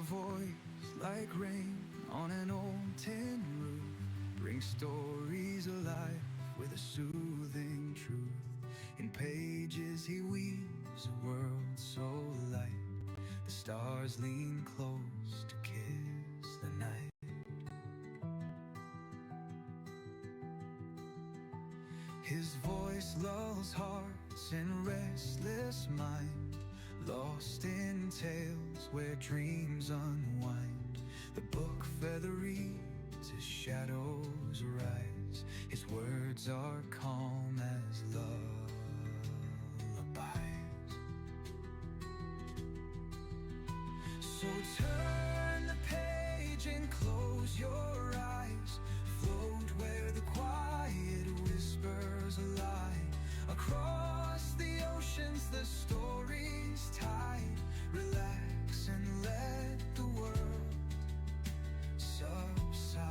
voice like rain on an old tin roof brings stories alive with a soothing truth. In pages he weaves a world so light, the stars lean close to kiss the night. His voice lulls hearts in restless mind, lost in tales where dreams unwind. The book feather reads as shadows rise. His words are calm as lullabies. So turn the page and close your eyes. Float where the quiet whispers lie. Across the oceans the story's tide. Relax and let the world subside.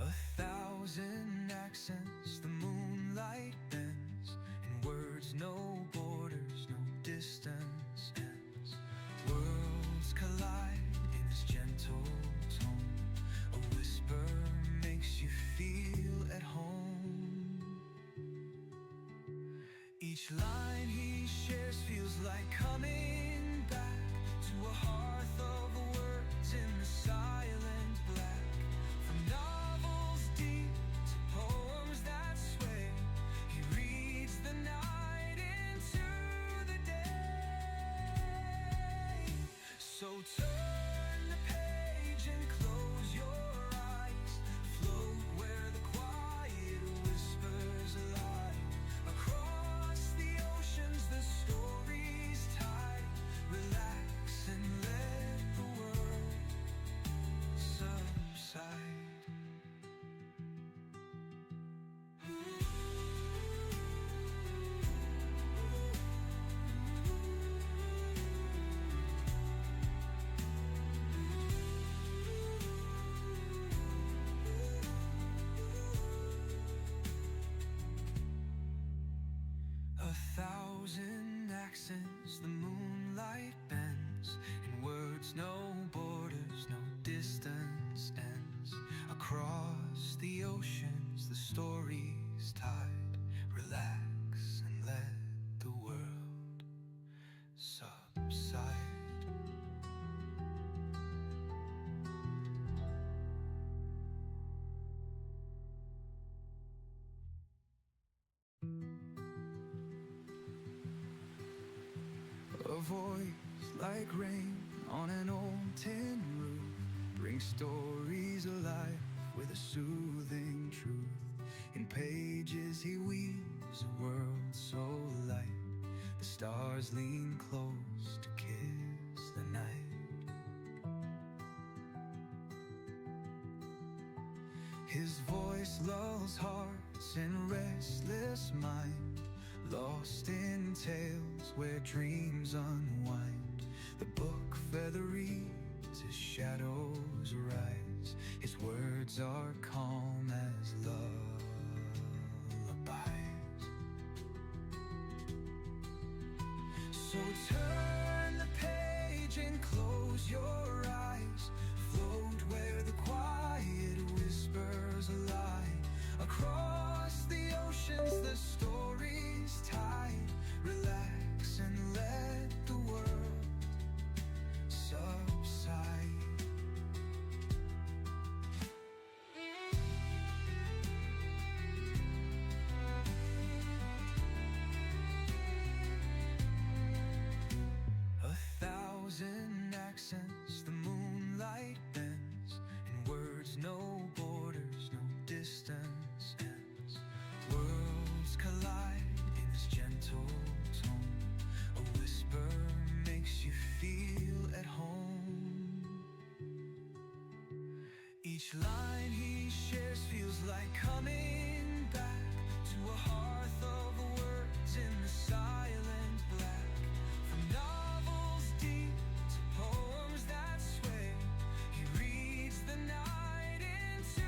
A thousand accents the moonlight bends, in words no borders, no distance ends. Worlds collide in his gentle tone. A whisper makes you feel at home. Each line he shares feels like coming back to a hearth of words in the silent black. From novels deep to poems that sway, he reads the night into the day. So turn the page and close your eyes. Float where the quiet whispers lie. Across the oceans the story's tide. Relax and let the world subside. A thousand accents the moonlight bends, in words no borders, no distance ends. Across the oceans the story's tide. Relax and let the world subside. A voice like rain on an old tin roof brings stories alive with a soothing truth. In pages he weaves a world so light, the stars lean close to kiss the night. His voice lulls hearts in restless mind, lost in tales where dreams unwind. The book feather reads as shadows rise. His words are calm as lullabies. So turn the page and close your eyes. Float where the quiet whispers lie. Across the oceans the story's tide. Relax and let the world subside. A thousand accents the moonlight bends, in words no borders, no distance ends. Worlds collide in his gentle tone. A whisper makes you feel at home. Each line he shares feels like coming back to a hearth of words in the silent black. From novels deep to poems that sway, he reads the night into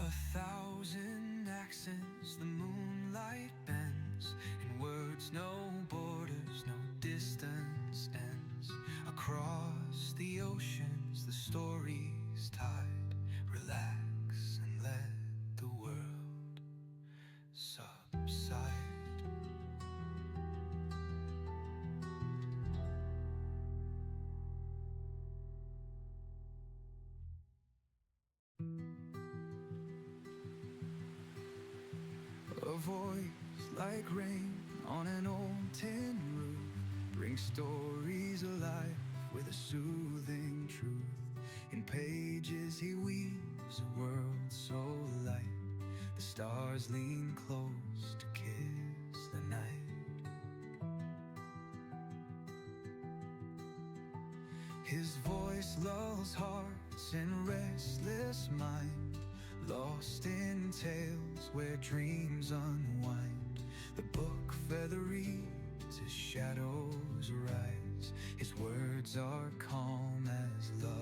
1,000 accents the moonlight bends, in words no borders, no distance ends. Across the oceans the story's tide, relax and let the world subside. A voice like rain on an old tin roof brings stories alive with a soothing truth. In pages he weaves a world so light, the stars lean close to kiss the night. His voice lulls hearts in restless mind, lost in tales where dreams unwind. The book feather reads as shadows rise, his words are calm as lullabies.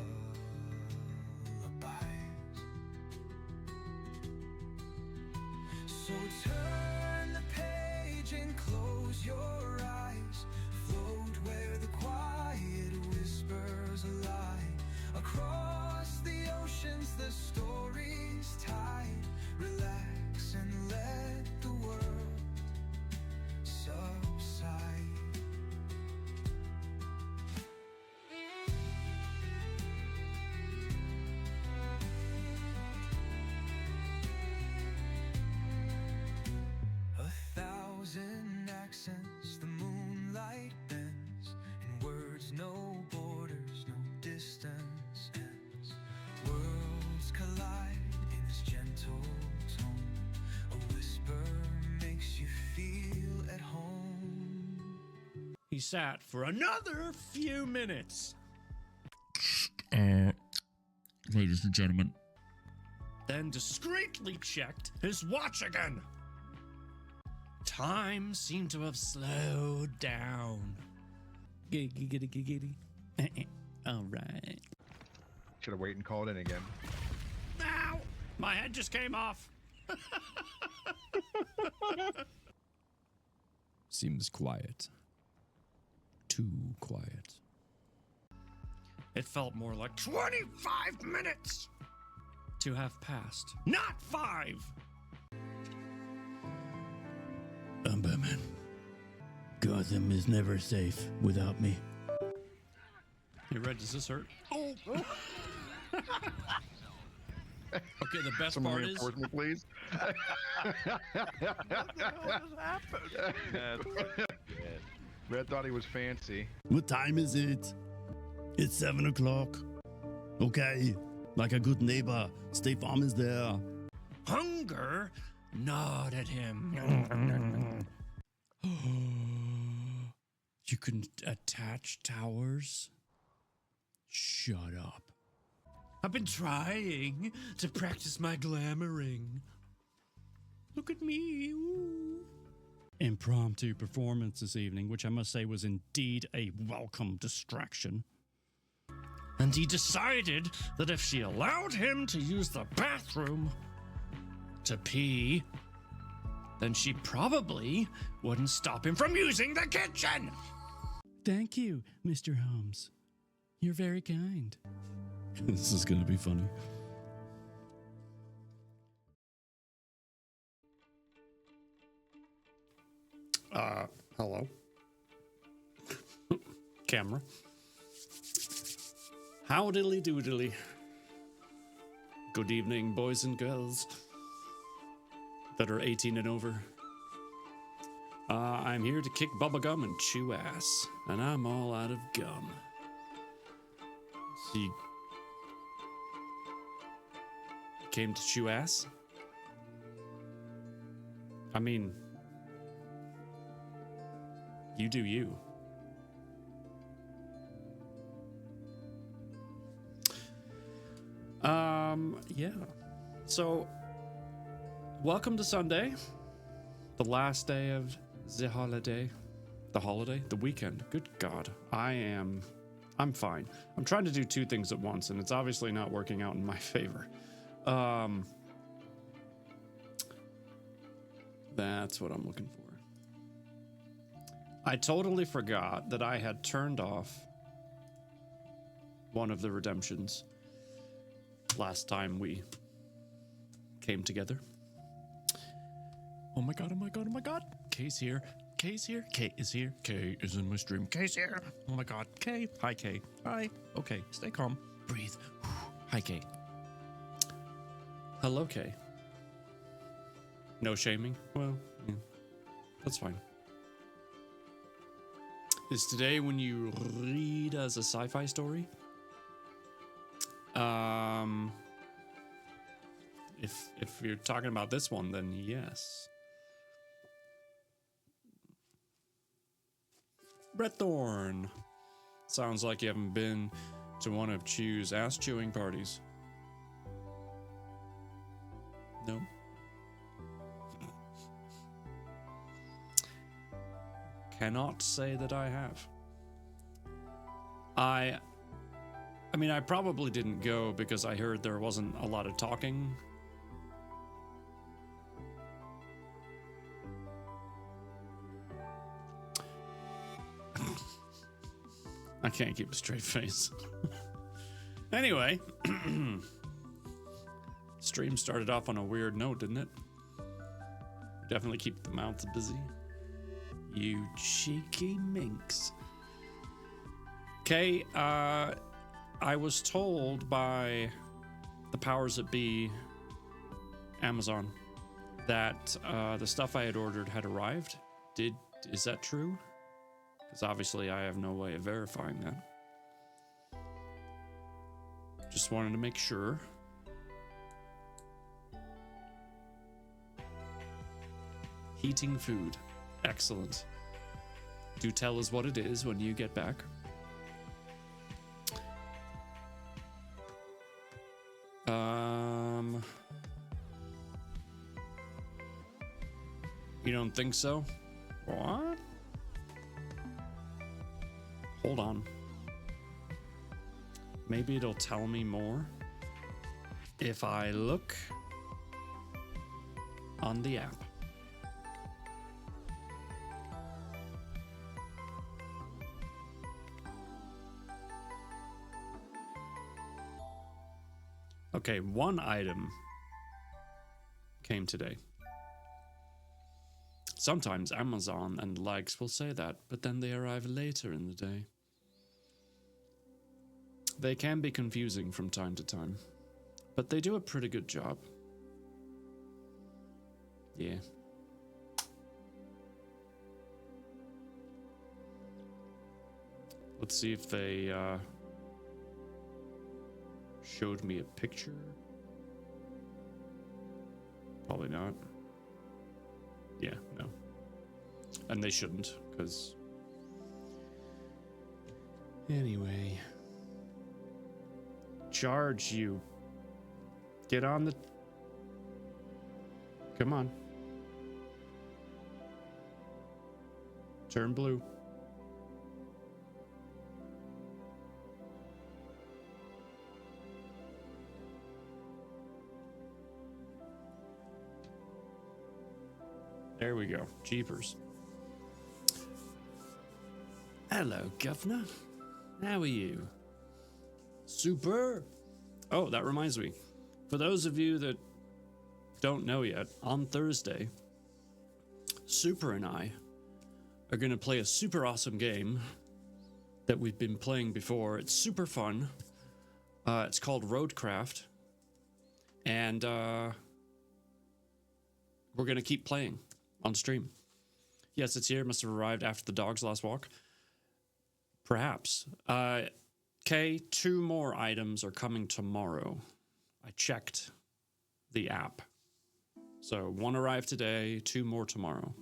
So turn the page and close your eyes, float where the quiet whispers lie. Across the oceans the story's tide, relax and let the world subside. 1,000 accents the moonlight bends, in words no borders, no distance ends. Worlds collide in his gentle tone, a whisper makes you feel at home. He sat for another few minutes, Ladies and gentlemen, then discreetly checked his watch again. Time seemed to have slowed down. Giggity. All right. Should have waited and called in again. Ow! My head just came off. Seems quiet. Too quiet. It felt more like 25 minutes to have passed, not 5. I'm Batman. Gotham is never safe without me. You ready? Does this hurt? Oh! Okay, the best Some part is... reinforcement, please. Red thought he was fancy. What time is it? It's 7 o'clock. Okay, like a good neighbor, State Farm is there. Hunger gnawed at him. You can attach towers? Shut up. I've been trying to practice my glamoring. Look at me. Ooh. Impromptu performance this evening, which I must say was indeed a welcome distraction. And he decided that if she allowed him to use the bathroom to pee, then she probably wouldn't stop him from using the kitchen. Thank you, Mr. Holmes. You're very kind. This is gonna be funny. Hello. Camera. How diddly doodly. Good evening, boys and girls that are 18 and over. I'm here to kick bubblegum and chew ass, and I'm all out of gum. So you came to chew ass? I mean, you do you. Yeah. So, welcome to Sunday, the last day of the holiday. The weekend. Good God. I'm fine. I'm trying to do two things at once, and it's obviously not working out in my favor. That's what I'm looking for. I totally forgot that I had turned off one of the redemptions last time we came together. Oh my god, oh my god, oh my god. Kay's here. Kay's here. Kay is here. Kay is in my stream. Kay's here. Oh my god. Kay. Hi, Kay. Hi. Okay, stay calm. Breathe. Hi, Kay. Hello, Kay. No shaming? Well, yeah, that's fine. Is today when you read as a sci-fi story? If you're talking about this one, then yes. Brett Thorne. Sounds like you haven't been to one of Chew's ass-chewing parties. No? Cannot say that I have. I mean, I probably didn't go because I heard there wasn't a lot of talking. I can't keep a straight face. Anyway, stream started off on a weird note, didn't it? Definitely keep the mouths busy. You cheeky minx. Okay, I was told by the powers that be, Amazon, that the stuff I had ordered had arrived. Is that true? Because obviously I have no way of verifying that. Just wanted to make sure. Heating food. Excellent. Do tell us what it is when you get back. You don't think so? What? Hold on. Maybe it'll tell me more if I look on the app. Okay, one item came today. Sometimes Amazon and the likes will say that, but then they arrive later in the day. They can be confusing from time to time, but they do a pretty good job. Yeah. Let's see if they showed me a picture. Probably not. Yeah, no. And they shouldn't, because... Anyway. Charge, you. Get on the... Come on. Turn blue. There we go. Jeepers. Hello, Governor. How are you? Super. Oh, that reminds me. For those of you that don't know yet, on Thursday, Super and I are going to play a super awesome game that we've been playing before. It's super fun. It's called Roadcraft. And we're going to keep playing on stream. Yes, it's here. It must have arrived after the dog's last walk. Perhaps. Okay, 2 more items are coming tomorrow. I checked the app. So 1 arrived today, 2 more tomorrow.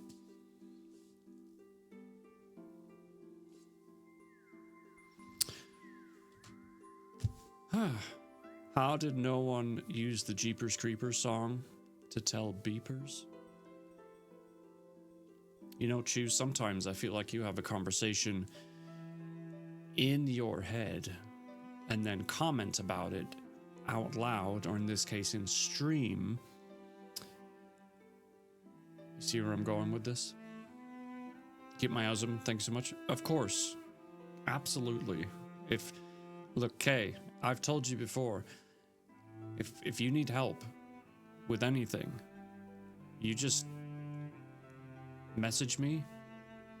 How did no one use the Jeepers Creepers song to tell beepers? You know, Chew, sometimes I feel like you have a conversation in your head and then comment about it out loud, or in this case in stream. You see where I'm going with this? Keep my husband, thanks so much. Of course. Absolutely. Look, Kay, I've told you before, if you need help with anything, you just message me.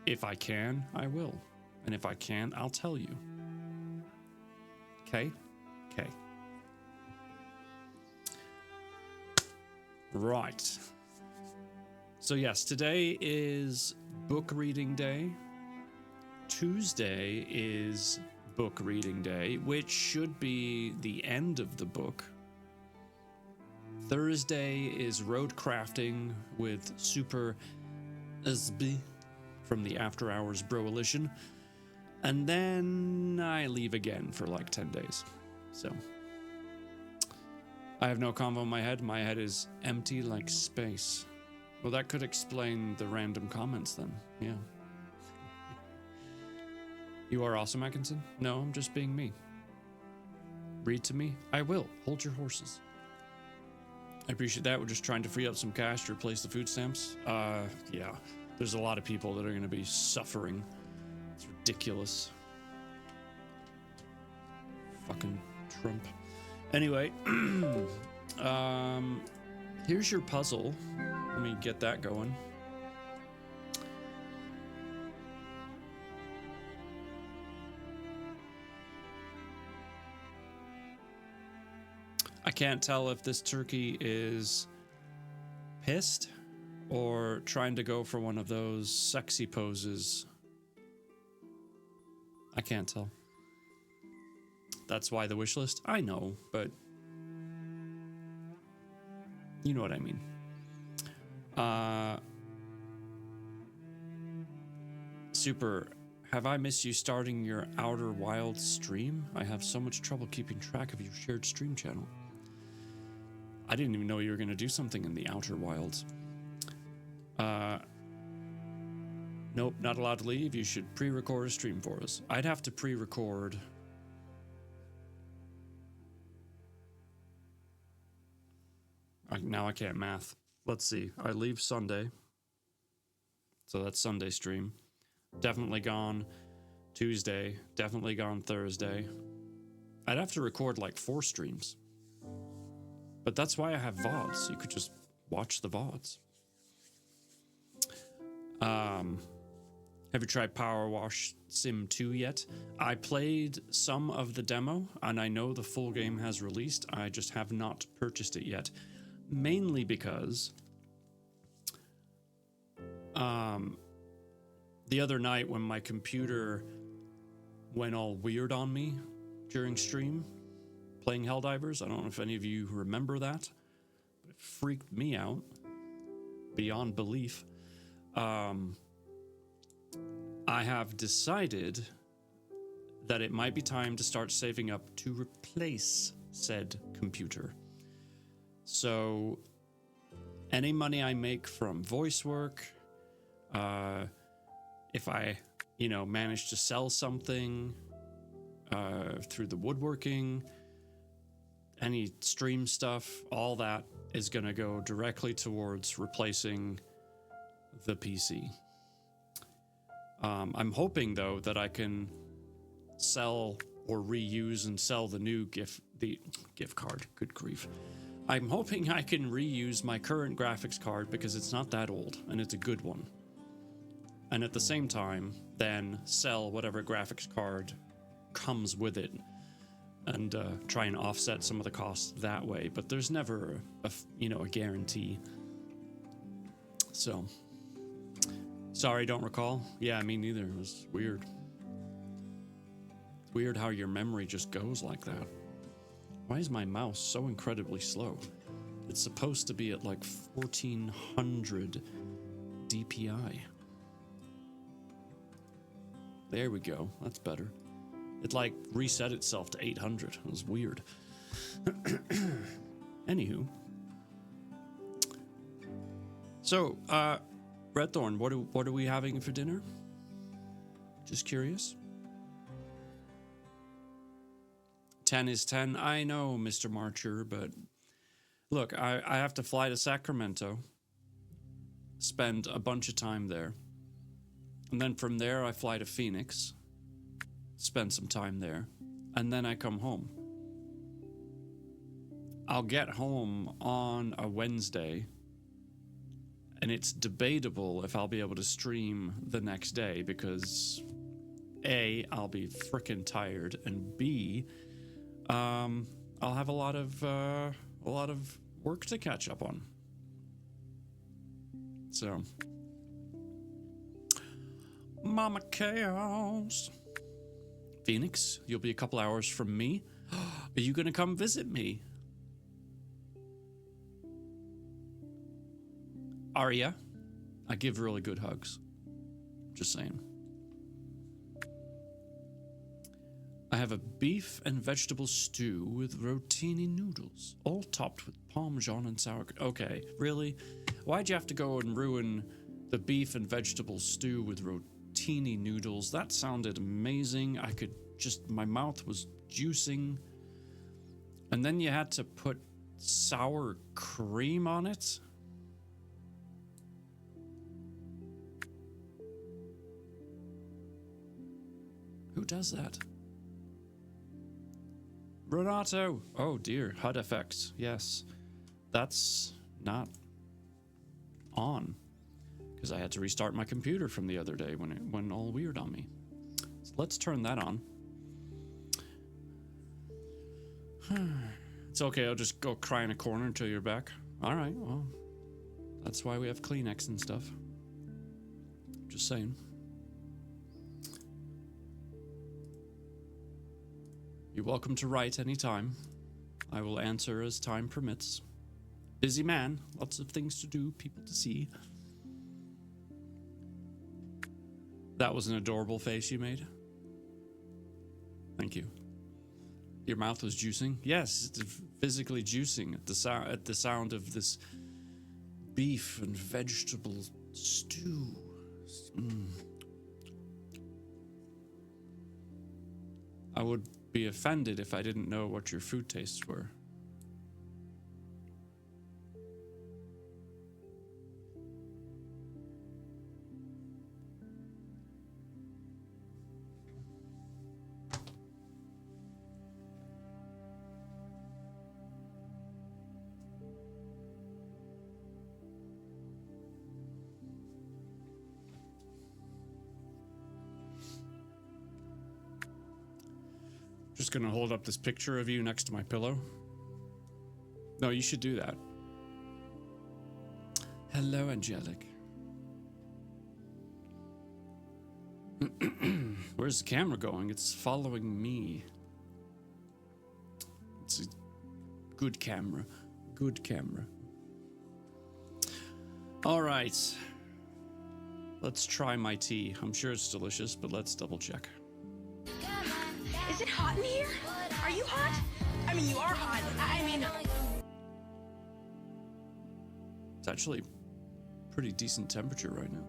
If I can, I will. And if I can't, I'll tell you. Okay? Okay. Right. So yes, today is book reading day. Tuesday is book reading day, which should be the end of the book. Thursday is road crafting with Super SB from the After Hours Broalition. And then I leave again for like 10 days. So I have no convo in my head. My head is empty like space. Well, that could explain the random comments then. Yeah. You are awesome, Atkinson. No, I'm just being me. Read to me? I will. Hold your horses. I appreciate that. We're just trying to free up some cash to replace the food stamps. Yeah. There's a lot of people that are going to be suffering. It's ridiculous. Fucking Trump. Anyway, here's your puzzle. Let me get that going. I can't tell if this turkey is pissed or trying to go for one of those sexy poses. I can't tell. That's why the wish list? I know, but you know what I mean. Super, have I missed you starting your Outer Wilds stream? I have so much trouble keeping track of your shared stream channel. I didn't even know you were going to do something in the Outer Wilds. Nope, not allowed to leave. You should pre-record a stream for us. I'd have to pre-record. Now I can't math. Let's see. I leave Sunday. So that's Sunday stream. Definitely gone Tuesday. Definitely gone Thursday. I'd have to record like 4 streams. But that's why I have VODs. You could just watch the VODs. Have you tried Power Wash Sim 2 yet? I played some of the demo, and I know the full game has released. I just have not purchased it yet. Mainly because the other night when my computer went all weird on me during stream, playing Helldivers, I don't know if any of you remember that, but it freaked me out beyond belief. I have decided that it might be time to start saving up to replace said computer. So any money I make from voice work, if I, manage to sell something through the woodworking, any stream stuff, all that is going to go directly towards replacing the PC. I'm hoping, though, that I can sell or reuse and sell the new gift card. Good grief. I'm hoping I can reuse my current graphics card because it's not that old and it's a good one. And at the same time, then sell whatever graphics card comes with it and try and offset some of the costs that way. But there's never a guarantee. So, sorry, don't recall. Yeah, me neither. It was weird. It's weird how your memory just goes like that. Why is my mouse so incredibly slow? It's supposed to be at like 1400 DPI. There we go. That's better. It like reset itself to 800. It was weird. Anywho. So, Redthorn, what are we having for dinner? Just curious. 10 is 10. I know, Mr. Marcher, but look, I have to fly to Sacramento. spend a bunch of time there. And then from there, I fly to Phoenix, spend some time there, and then I come home. I'll get home on a Wednesday, and it's debatable if I'll be able to stream the next day because A, I'll be freaking tired, and B, I'll have a lot of work to catch up on. So, Mama Chaos. Phoenix, you'll be a couple hours from me. Are you gonna come visit me? Arya, I give really good hugs. Just saying. I have a beef and vegetable stew with rotini noodles, all topped with parmesan and sauerkraut. Okay, really? Why'd you have to go and ruin the beef and vegetable stew with rotini noodles? That sounded amazing. I could just, my mouth was juicing. And then you had to put sour cream on it? Who does that? Renato! Oh dear, HUD effects. Yes. That's not on. Because I had to restart my computer from the other day when it went all weird on me. So let's turn that on. It's okay, I'll just go cry in a corner until you're back. Alright, well. That's why we have Kleenex and stuff. Just saying. You're welcome to write anytime. I will answer as time permits. Busy man, lots of things to do, people to see. That was an adorable face you made. Thank you. Your mouth was juicing? Yes, it's physically juicing at the sound of this beef and vegetable stew. I would be offended if I didn't know what your food tastes were. Just gonna hold up this picture of you next to my pillow. No, you should do that. Hello, Angelic. Where's the camera going? It's following me. It's a good camera. Good camera. All right. Let's try my tea. I'm sure it's delicious, but let's double check. Is it hot in here? Are you hot? I mean, you are hot. I mean... It's actually pretty decent temperature right now.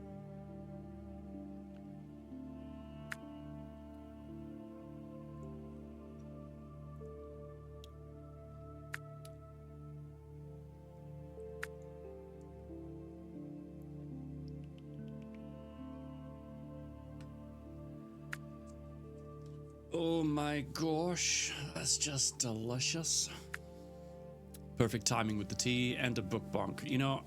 Oh my gosh, that's just delicious. Perfect timing with the tea and a book bonk. You know,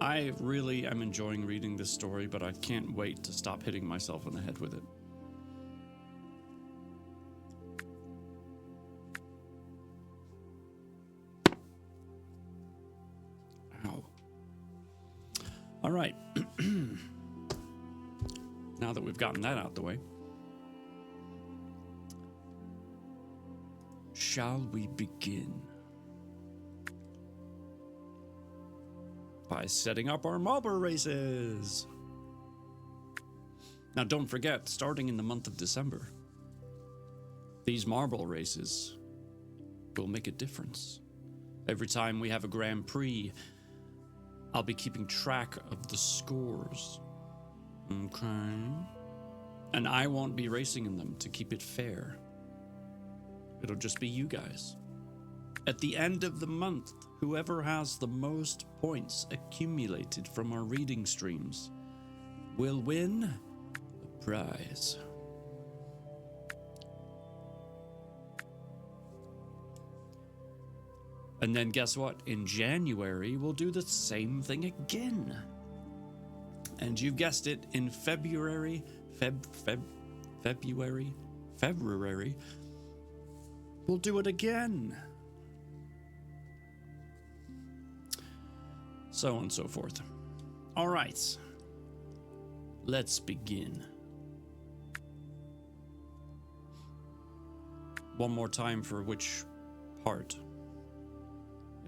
I really am enjoying reading this story, but I can't wait to stop hitting myself on the head with it. Ow. All right. Now that we've gotten that out the way, shall we begin by setting up our marble races? Now, don't forget, starting in the month of December, these marble races will make a difference. Every time we have a Grand Prix, I'll be keeping track of the scores. Okay? And I won't be racing in them to keep it fair. It'll just be you guys. At the end of the month, whoever has the most points accumulated from our reading streams will win a prize. And then guess what? In January, we'll do the same thing again. And you've guessed it, in February, February, we'll do it again. So on and so forth. All right. Let's begin. One more time for which part?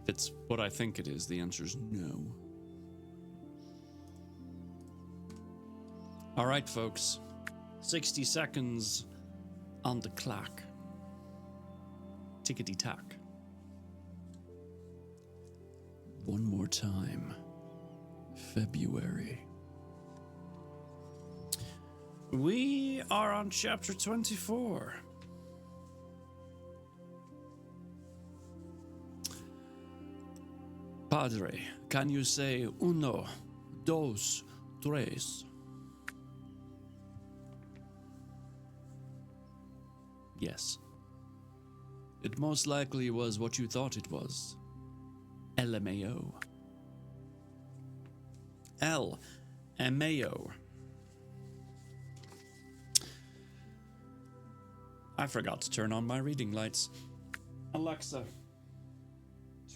If it's what I think it is, the answer is no. All right, folks. 60 seconds on the clock. Tickety-tock. One more time. February. We are on chapter 24. Padre, can you say uno, dos, tres? Yes. It most likely was what you thought it was. LMAO. LMAO. I forgot to turn on my reading lights. Alexa,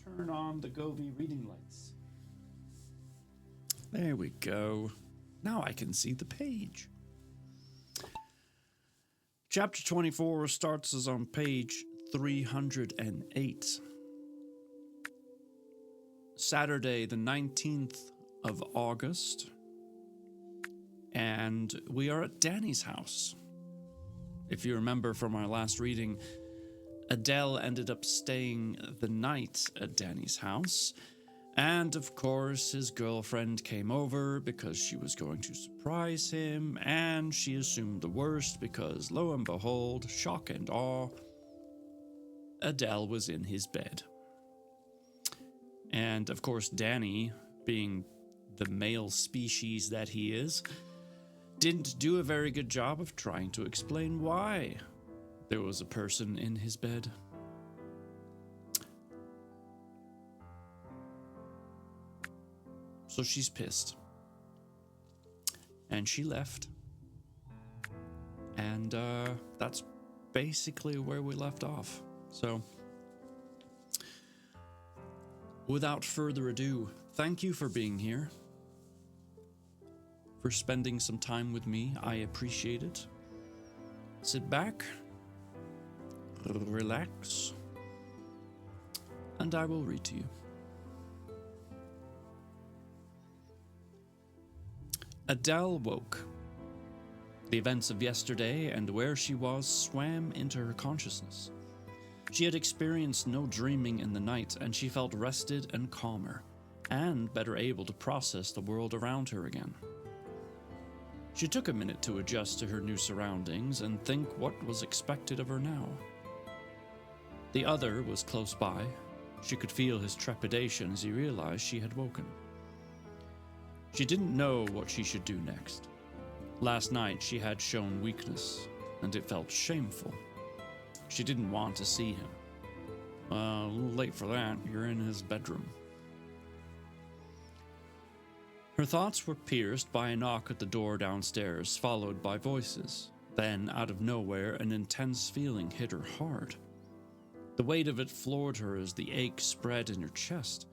turn on the Gobi reading lights. There we go. Now I can see the page. Chapter 24 starts us on page 308. Saturday, the 19th of August. And we are at Danny's house. If you remember from our last reading, Adele ended up staying the night at Danny's house. And of course, his girlfriend came over because she was going to surprise him, and she assumed the worst because, lo and behold, shock and awe, Adele was in his bed. And of course, Danny, being the male species that he is, didn't do a very good job of trying to explain why there was a person in his bed. So she's pissed. And she left. And that's basically where we left off. So, without further ado, thank you for being here. For spending some time with me. I appreciate it. Sit back. Relax. And I will read to you. Adele woke. The events of yesterday and where she was swam into her consciousness. She had experienced no dreaming in the night, and she felt rested and calmer, and better able to process the world around her again. She took a minute to adjust to her new surroundings and think what was expected of her now. The other was close by. She could feel his trepidation as he realized she had woken. She didn't know what she should do next. Last night she had shown weakness, and it felt shameful. She didn't want to see him. A little late for that, you're in his bedroom. Her thoughts were pierced by a knock at the door downstairs, followed by voices. Then, out of nowhere, an intense feeling hit her hard. The weight of it floored her as the ache spread in her chest.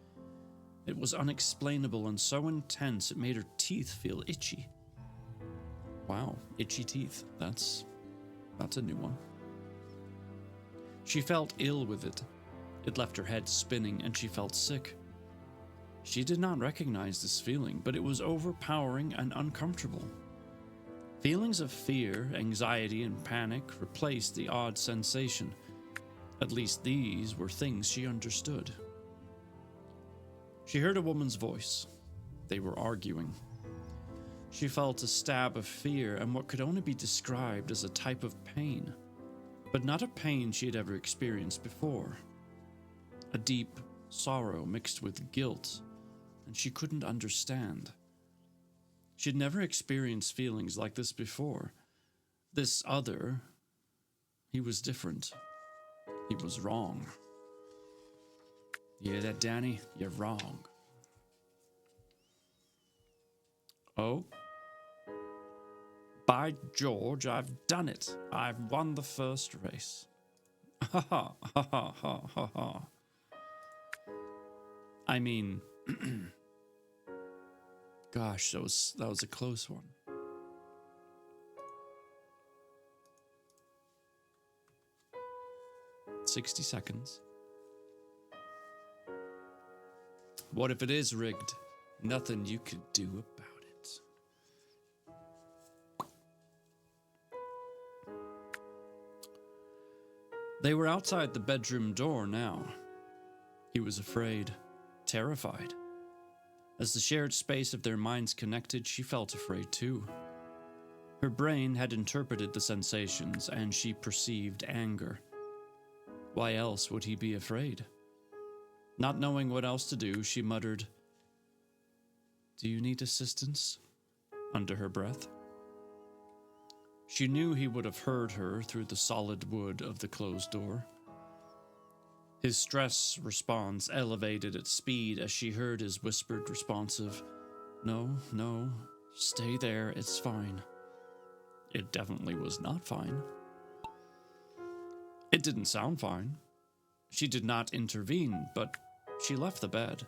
It was unexplainable and so intense it made her teeth feel itchy. Wow, itchy teeth. That's a new one. She felt ill with it. It left her head spinning and she felt sick. She did not recognize this feeling, but it was overpowering and uncomfortable. Feelings of fear, anxiety, and panic replaced the odd sensation. At least these were things she understood. She heard a woman's voice. They were arguing. She felt a stab of fear and what could only be described as a type of pain, but not a pain she had ever experienced before. a deep sorrow mixed with guilt, and she couldn't understand. She'd never experienced feelings like this before. This other, he was different. He was wrong. You hear that, Danny? You're wrong. Oh. By George, I've done it. I've won the first race. Ha ha ha ha ha ha ha. I mean, gosh, that was a close one. "60 seconds. What if it is rigged? Nothing you could do about it." They were outside the bedroom door now. He was afraid, terrified. As the shared space of their minds connected, she felt afraid too. Her brain had interpreted the sensations, and she perceived anger. Why else would he be afraid? Not knowing what else to do, she muttered, "Do you need assistance?" under her breath. She knew he would have heard her through the solid wood of the closed door. His stress response elevated at speed as she heard his whispered responsive, "No, no, stay there, it's fine." It definitely was not fine. It didn't sound fine. She did not intervene, but she left the bed.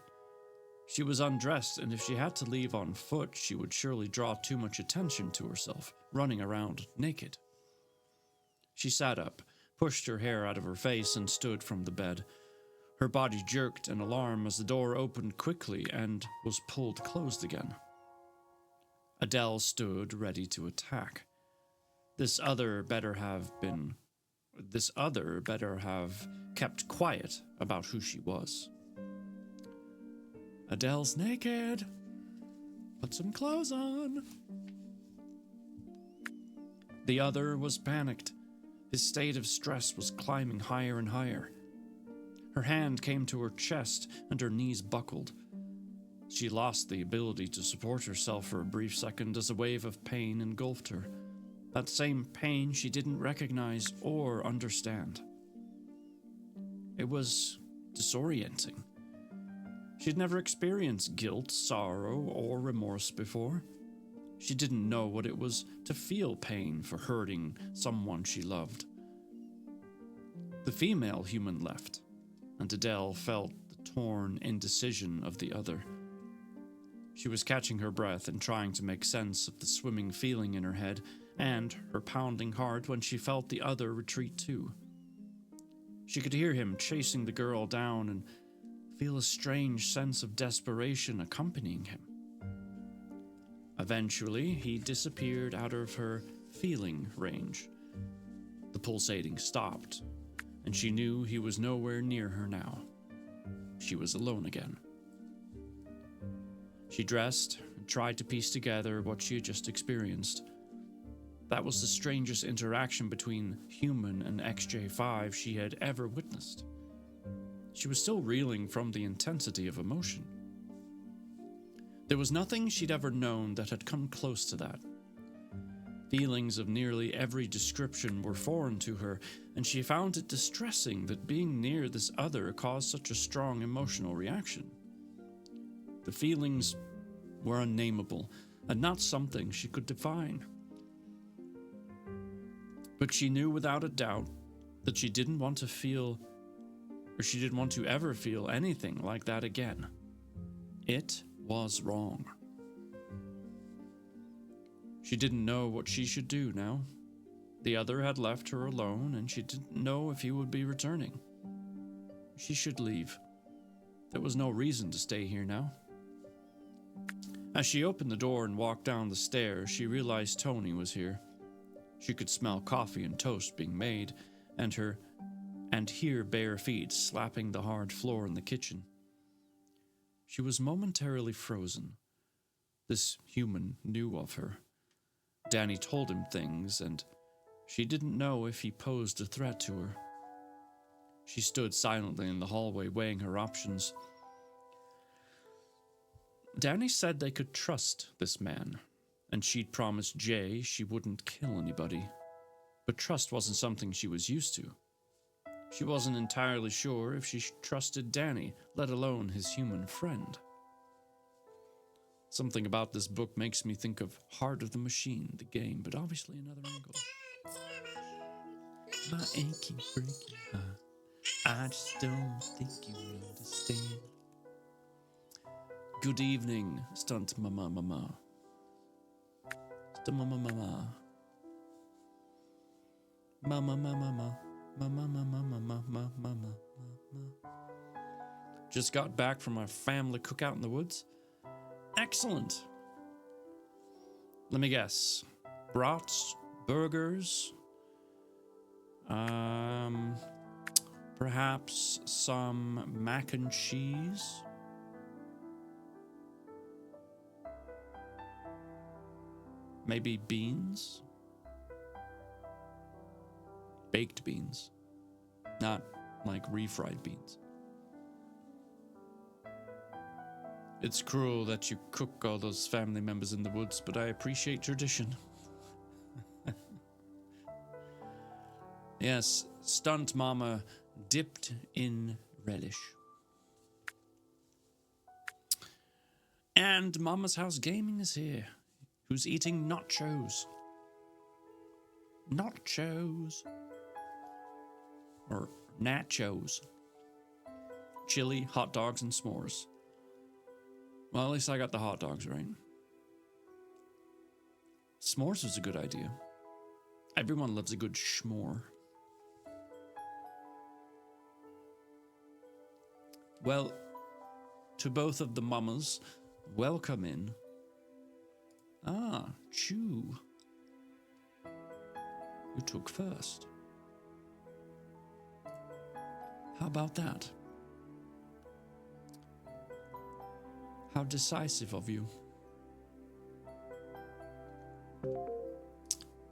She was undressed, and if she had to leave on foot, she would surely draw too much attention to herself, running around naked. She sat up, pushed her hair out of her face, and stood from the bed. Her body jerked in alarm as the door opened quickly and was pulled closed again. Adele stood ready to attack. This other better have kept quiet about who she was. "Adele's naked. Put some clothes on." The other was panicked. His state of stress was climbing higher and higher. Her hand came to her chest and her knees buckled. She lost the ability to support herself for a brief second as a wave of pain engulfed her. That same pain she didn't recognize or understand. It was disorienting. She'd never experienced guilt, sorrow, or remorse before. She didn't know what it was to feel pain for hurting someone she loved. The female human left, and Adele felt the torn indecision of the other. She was catching her breath and trying to make sense of the swimming feeling in her head and her pounding heart when she felt the other retreat too. She could hear him chasing the girl down and feel a strange sense of desperation accompanying him. Eventually, he disappeared out of her feeling range. The pulsating stopped, and she knew he was nowhere near her now. She was alone again. She dressed and tried to piece together what she had just experienced. That was the strangest interaction between human and XJ5 she had ever witnessed. She was still reeling from the intensity of emotion. There was nothing she'd ever known that had come close to that. Feelings of nearly every description were foreign to her, and she found it distressing that being near this other caused such a strong emotional reaction. The feelings were unnameable, and not something she could define. But she knew without a doubt that she didn't want to feel, or she didn't want to ever feel anything like that again. It was wrong. She didn't know what she should do now. The other had left her alone, and she didn't know if he would be returning. She should leave. There was no reason to stay here now. As she opened the door and walked down the stairs, she realized Tony was here. She could smell coffee and toast being made, and hear bare feet slapping the hard floor in the kitchen. She was momentarily frozen. This human knew of her. Danny told him things, and she didn't know if he posed a threat to her. She stood silently in the hallway, weighing her options. Danny said they could trust this man, and she'd promised Jay she wouldn't kill anybody. But trust wasn't something she was used to. She wasn't entirely sure if she trusted Danny, let alone his human friend. Something about this book makes me think of Heart of the Machine, the game, but obviously another angle. My achy, breaky heart, I just don't think you understand. Good evening, stunt mama. Stunt mama. Mama. Just got back from our family cookout in the woods. Excellent. Let me guess. Brats, burgers, perhaps some mac and cheese. Maybe beans. Baked beans. Not like refried beans. It's cruel that you cook all those family members in the woods, but I appreciate tradition. Yes, stunt mama dipped in relish. And Mama's House Gaming is here, who's eating nachos. Nachos. Or nachos. Chili, hot dogs, and s'mores. Well, at least I got the hot dogs right. S'mores was a good idea. Everyone loves a good schmore. Well, to both of the mamas, welcome in. Ah, Chew. You took first. How about that? How decisive of you.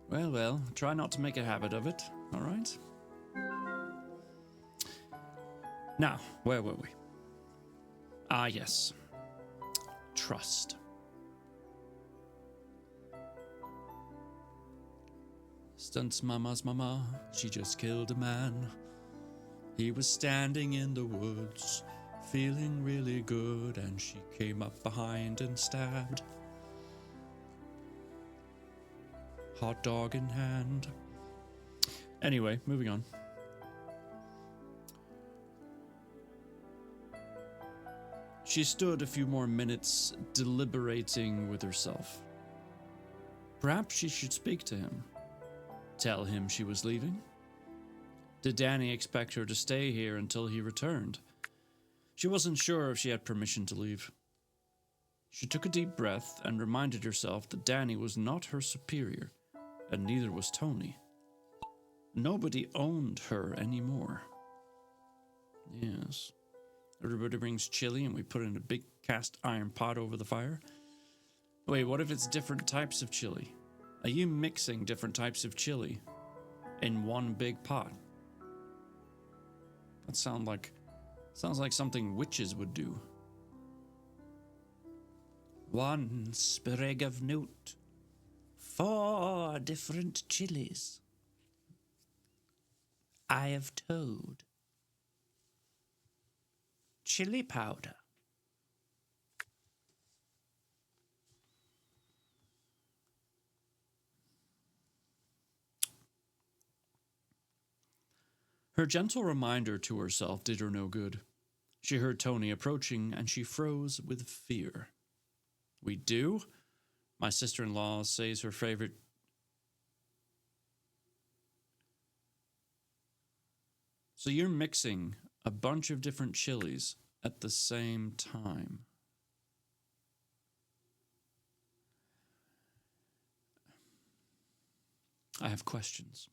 Well, try not to make a habit of it, all right? Now, where were we? Ah, yes. Trust. Stunts mama's mama, she just killed a man. He was standing in the woods, feeling really good, and she came up behind and stabbed. Hot dog in hand. Anyway, moving on. She stood a few more minutes, deliberating with herself. Perhaps she should speak to him. Tell him she was leaving? Did Danny expect her to stay here until he returned? She wasn't sure if she had permission to leave. She took a deep breath and reminded herself that Danny was not her superior, and neither was Tony. Nobody owned her anymore. Yes. Everybody brings chili and we put it in a big cast iron pot over the fire. Wait, what if it's different types of chili? Are you mixing different types of chili in one big pot? That sounds like something witches would do. One sprig of newt, 4 different chilies. Eye of toad. Chili powder. Her gentle reminder to herself did her no good. She heard Tony approaching, and she froze with fear. We do? My sister-in-law says her favorite... So you're mixing a bunch of different chilies at the same time. I have questions.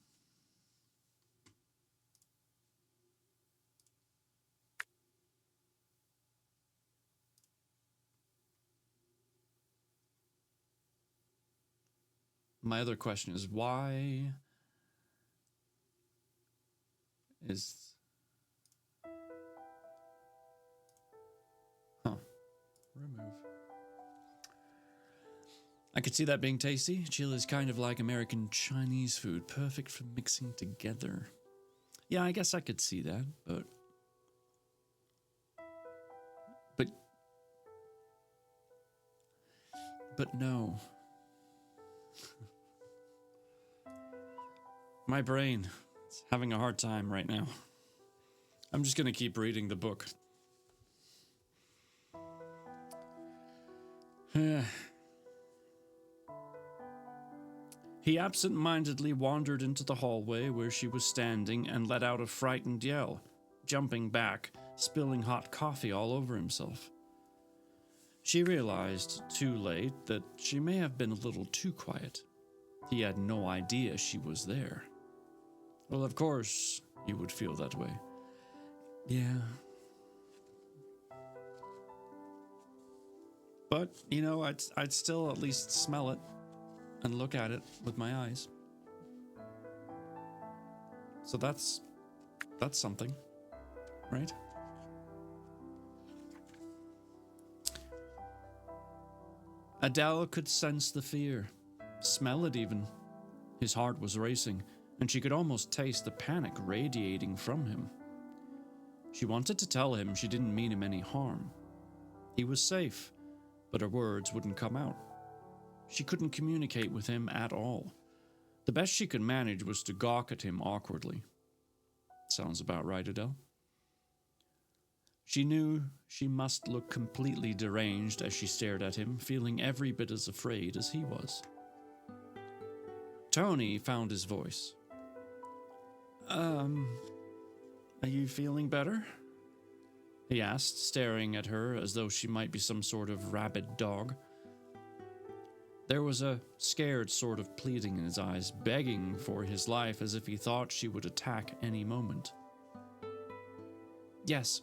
My other question is, why is I could see that being tasty. Chili is kind of like American Chinese food, perfect for mixing together. Yeah, I guess I could see that, but no. My brain is having a hard time right now. I'm just gonna keep reading the book. He absent-mindedly wandered into the hallway where she was standing and let out a frightened yell, jumping back, spilling hot coffee all over himself. She realized, too late, that she may have been a little too quiet. He had no idea she was there. Well, of course, he would feel that way. Yeah. But, you know, I'd still at least smell it and look at it with my eyes. So that's something, right? Adele could sense the fear, smell it even. His heart was racing, and she could almost taste the panic radiating from him. She wanted to tell him she didn't mean him any harm. He was safe, but her words wouldn't come out. She couldn't communicate with him at all. The best she could manage was to gawk at him awkwardly. Sounds about right, Adele. She knew she must look completely deranged as she stared at him, feeling every bit as afraid as he was. Tony found his voice. Are you feeling better? He asked, staring at her as though she might be some sort of rabid dog. There was a scared sort of pleading in his eyes, begging for his life as if he thought she would attack any moment. Yes.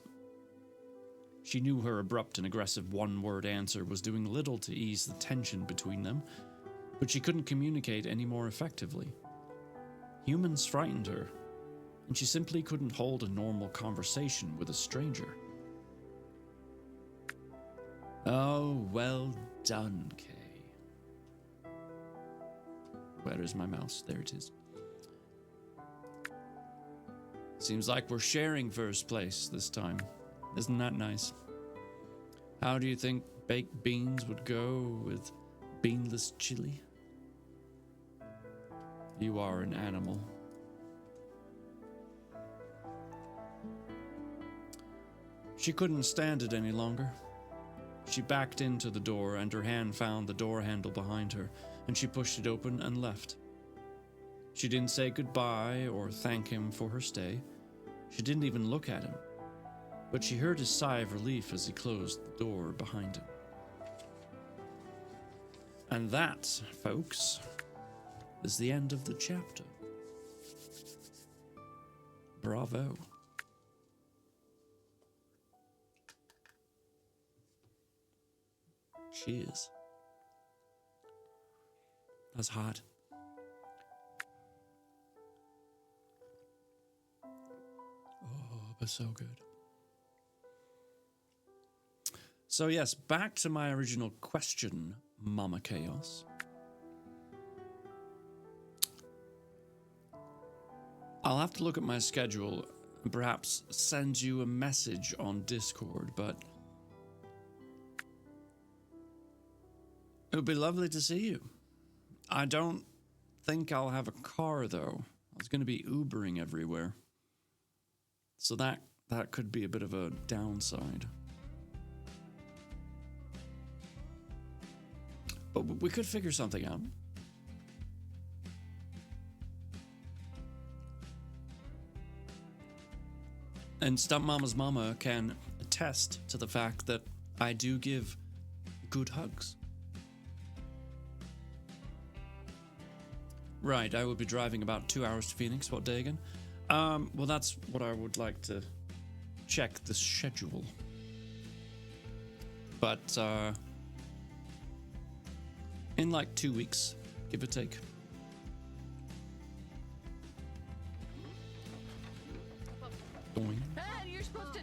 She knew her abrupt and aggressive one-word answer was doing little to ease the tension between them, but she couldn't communicate any more effectively. Humans frightened her, and she simply couldn't hold a normal conversation with a stranger. Oh, well done, Kay. Where is my mouse? There it is. Seems like we're sharing first place this time. Isn't that nice? How do you think baked beans would go with beanless chili? You are an animal. She couldn't stand it any longer. She backed into the door, and her hand found the door handle behind her, and she pushed it open and left. She didn't say goodbye or thank him for her stay. She didn't even look at him, but she heard his sigh of relief as he closed the door behind him. And that, folks, is the end of the chapter. Bravo. Cheers. That's hot. Oh, but so good. So yes, back to my original question, Mama Chaos. I'll have to look at my schedule and perhaps send you a message on Discord, but it would be lovely to see you. I don't think I'll have a car, though. I was going to be Ubering everywhere. So that could be a bit of a downside. But we could figure something out. And Stump Mama's mama can attest to the fact that I do give good hugs. Right, I will be driving about 2 hours to Phoenix. What day again? Well, that's what I would like to check the schedule. But, in like 2 weeks, give or take. Boing. You're supposed to.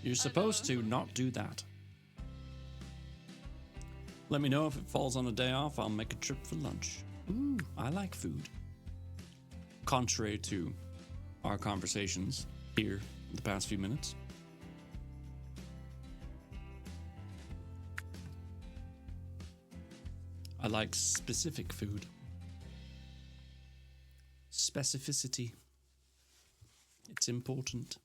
You're supposed to not do that. Let me know if it falls on a day off. I'll make a trip for lunch. Ooh, I like food. Contrary to our conversations here the past few minutes. I like specific food. Specificity. It's important.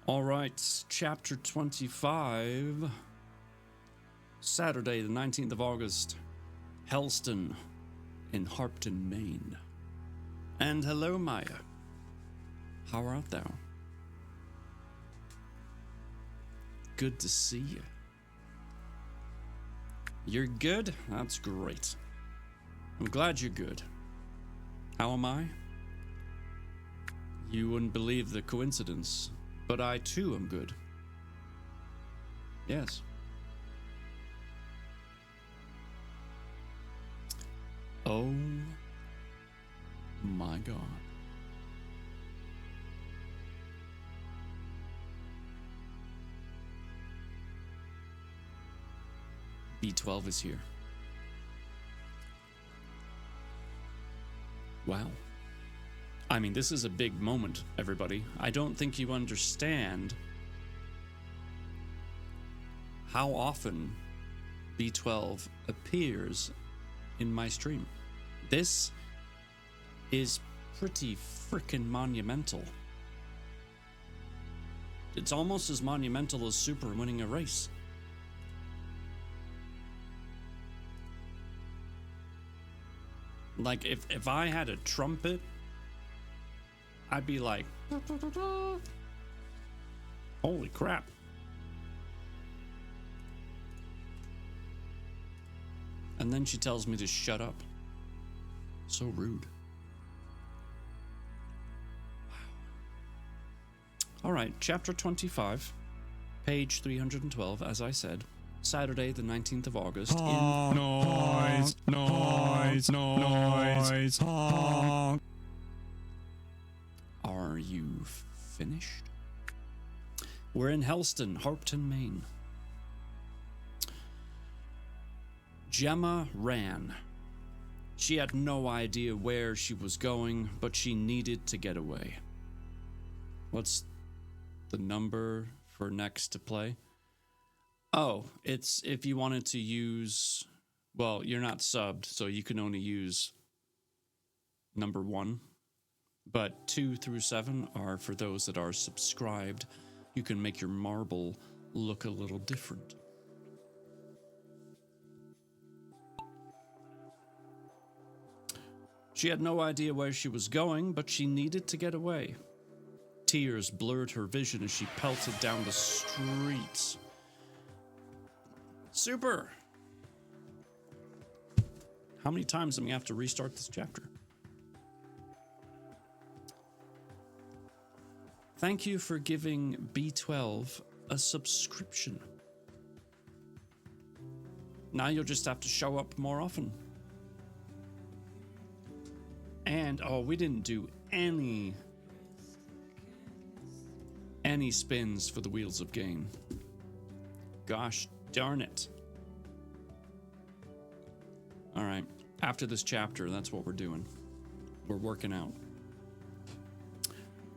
All right, chapter 25. Saturday, the 19th of August. Helston in Harpton, Maine. And hello, Maya. How art thou? Good to see you. You're good? That's great. I'm glad you're good. How am I? You wouldn't believe the coincidence, but I too am good. Yes. Oh my God. B12 is here. Wow. I mean, this is a big moment, everybody. I don't think you understand how often B12 appears in my stream. This is pretty freaking monumental. It's almost as monumental as Super winning a race. Like, if I had a trumpet, I'd be like, holy crap. And then she tells me to shut up. So rude. Wow. All right, chapter 25, page 312, as I said. Saturday, the 19th of August. Noise, noise, noise, honk. Are you finished? We're in Helston, Harpton, Maine. Gemma ran. She had no idea where she was going, but she needed to get away. What's the number for next to play? Oh, it's if you wanted to use, well, you're not subbed, so you can only use number 1. But 2 through 7 are for those that are subscribed. You can make your marble look a little different. She had no idea where she was going, but she needed to get away. Tears blurred her vision as she pelted down the streets. Super! How many times do we have to restart this chapter? Thank you for giving B12 a subscription. Now you'll just have to show up more often. And, oh, we didn't do any spins for the Wheels of Gain. Gosh darn it. All right, after this chapter, that's what we're doing. We're working out.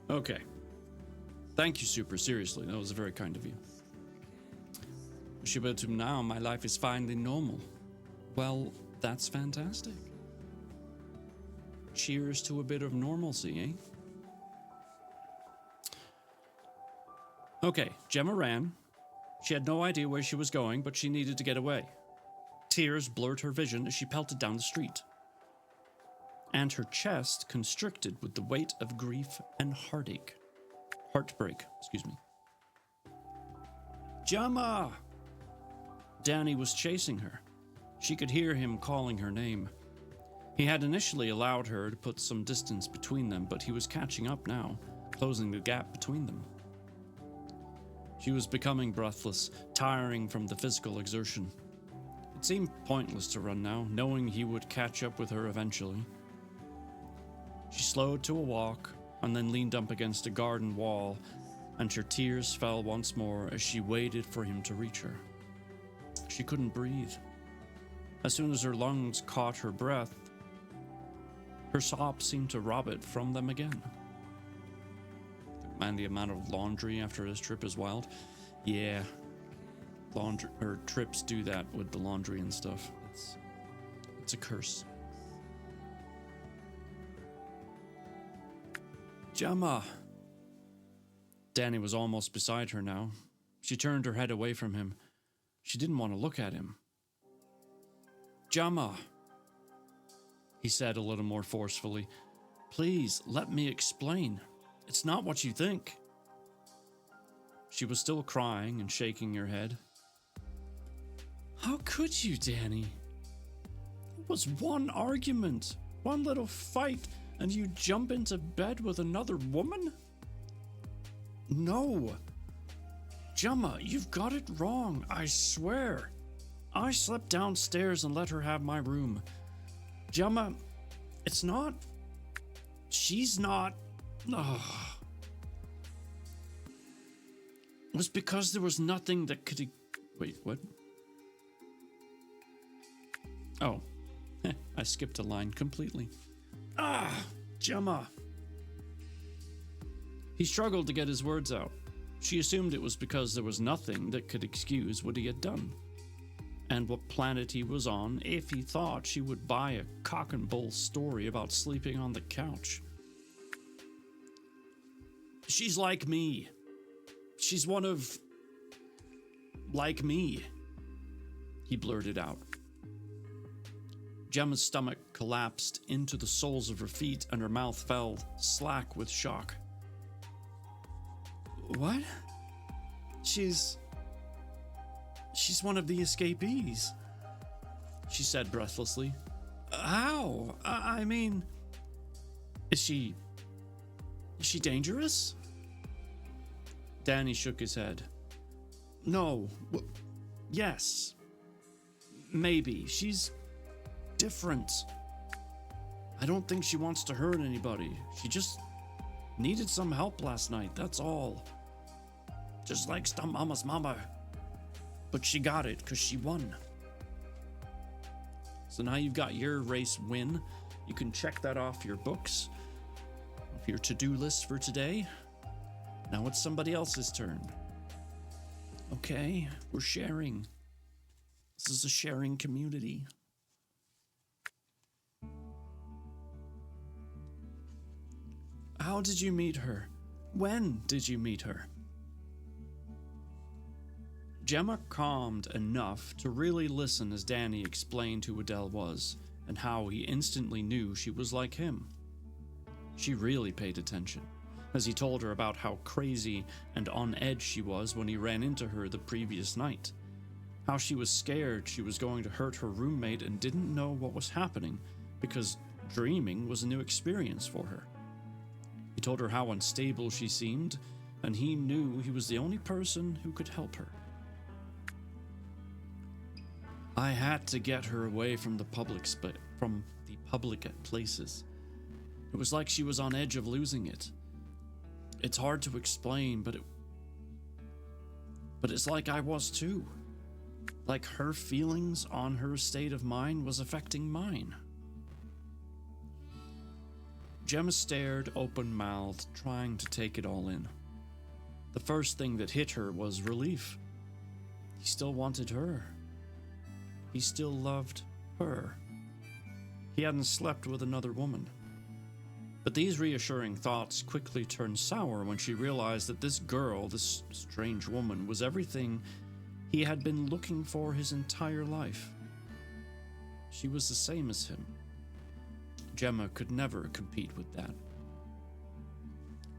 Okay. Thank you, Super. Seriously, that was very kind of you. Shiba, to now, my life is finally normal. Well, that's fantastic. Cheers to a bit of normalcy, eh? Okay, Gemma ran. She had no idea where she was going, but she needed to get away. Tears blurred her vision as she pelted down the street. And her chest constricted with the weight of grief and heartbreak, excuse me. Gemma! Danny was chasing her. She could hear him calling her name. He had initially allowed her to put some distance between them, but he was catching up now, closing the gap between them. She was becoming breathless, tiring from the physical exertion. It seemed pointless to run now, knowing he would catch up with her eventually. She slowed to a walk and then leaned up against a garden wall and her tears fell once more as she waited for him to reach her. She couldn't breathe. As soon as her lungs caught her breath, her sobs seemed to rob it from them again. Man, the amount of laundry after this trip is wild. Yeah, laundry or trips do that with the laundry and stuff. It's a curse. Gemma. Danny was almost beside her now. She turned her head away from him. She didn't want to look at him. Gemma, he said a little more forcefully. Please, let me explain. It's not what you think. She was still crying and shaking her head. How could you, Danny? It was one argument, one little fight, and you jump into bed with another woman? No. Gemma, you've got it wrong, I swear. I slept downstairs and let her have my room. Gemma, it's not... She's not... Ugh. It was because there was nothing that could... Wait, what? Oh. I skipped a line completely. Gemma. He struggled to get his words out. She assumed it was because there was nothing that could excuse what he had done, and what planet he was on if he thought she would buy a cock and bull story about sleeping on the couch. She's like me. She's one of... like me, he blurted out. Gemma's stomach collapsed into the soles of her feet and her mouth fell slack with shock. What? She's one of the escapees, she said breathlessly. How? I mean, is she dangerous? Danny shook his head. No. Yes. Maybe. She's different. I don't think she wants to hurt anybody. She just needed some help last night, that's all. Just like Stump Mama's mama. But she got it because she won. So now you've got your race win. You can check that off your books, off your to-do list for today. Now it's somebody else's turn. Okay, we're sharing. This is a sharing community. How did you meet her? When did you meet her? Gemma calmed enough to really listen as Danny explained who Adele was and how he instantly knew she was like him. She really paid attention as he told her about how crazy and on edge she was when he ran into her the previous night, how she was scared she was going to hurt her roommate and didn't know what was happening because dreaming was a new experience for her. He told her how unstable she seemed, and he knew he was the only person who could help her. I had to get her away from the public places. It was like she was on edge of losing it. It's hard to explain, but it's like I was too. Like her feelings on her state of mind was affecting mine. Gemma stared open-mouthed, trying to take it all in. The first thing that hit her was relief. He still wanted her. He still loved her. He hadn't slept with another woman. But these reassuring thoughts quickly turned sour when she realized that this girl, this strange woman, was everything he had been looking for his entire life. She was the same as him. Gemma could never compete with that.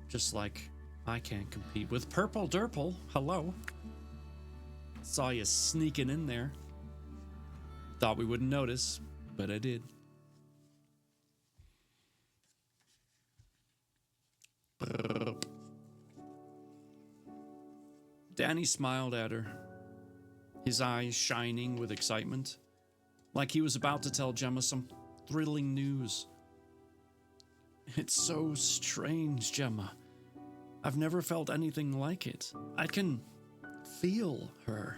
Just like I can't compete with Purple Durple. Hello. Saw you sneaking in there. Thought we wouldn't notice, but I did. Danny smiled at her, his eyes shining with excitement, like he was about to tell Gemma some thrilling news. It's so strange, Gemma. I've never felt anything like it. I can feel her.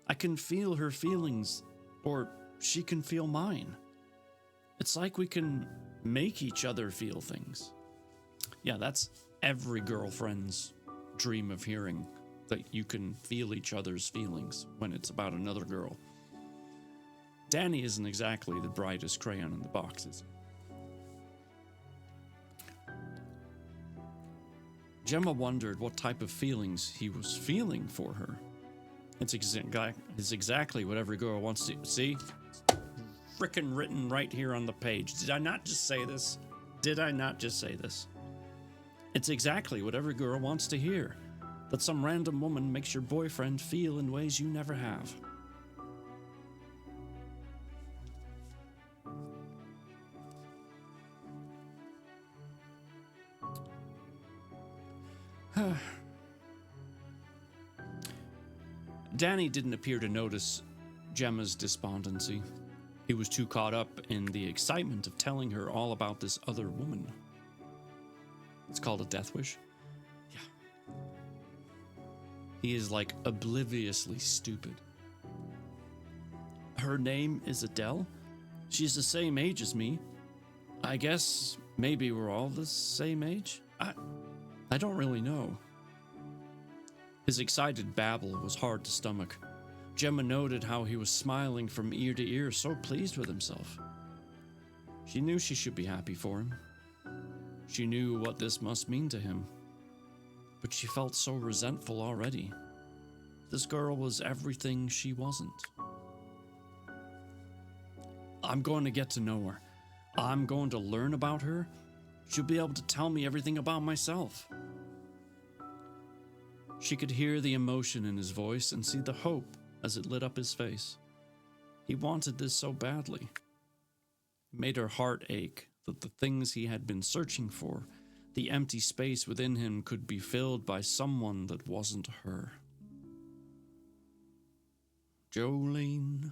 I can feel her feelings, or she can feel mine. It's like we can make each other feel things. Yeah, that's every girlfriend's dream of hearing, that you can feel each other's feelings when it's about another girl. Danny isn't exactly the brightest crayon in the box, is he? Gemma wondered what type of feelings he was feeling for her. It's exactly what every girl wants to see. Frickin' written right here on the page. Did I not just say this? Did I not just say this? It's exactly what every girl wants to hear. That some random woman makes your boyfriend feel in ways you never have. Danny didn't appear to notice Gemma's despondency. He was too caught up in the excitement of telling her all about this other woman. It's called a death wish. Yeah. He is like obliviously stupid. Her name is Adele. She's the same age as me. I guess maybe we're all the same age? I don't really know. His excited babble was hard to stomach. Gemma noted how he was smiling from ear to ear, so pleased with himself. She knew she should be happy for him. She knew what this must mean to him. But she felt so resentful already. This girl was everything she wasn't. I'm going to get to know her. I'm going to learn about her. She'll be able to tell me everything about myself. She could hear the emotion in his voice and see the hope as it lit up his face. He wanted this so badly. It made her heart ache that the things he had been searching for, the empty space within him, could be filled by someone that wasn't her. Jolene,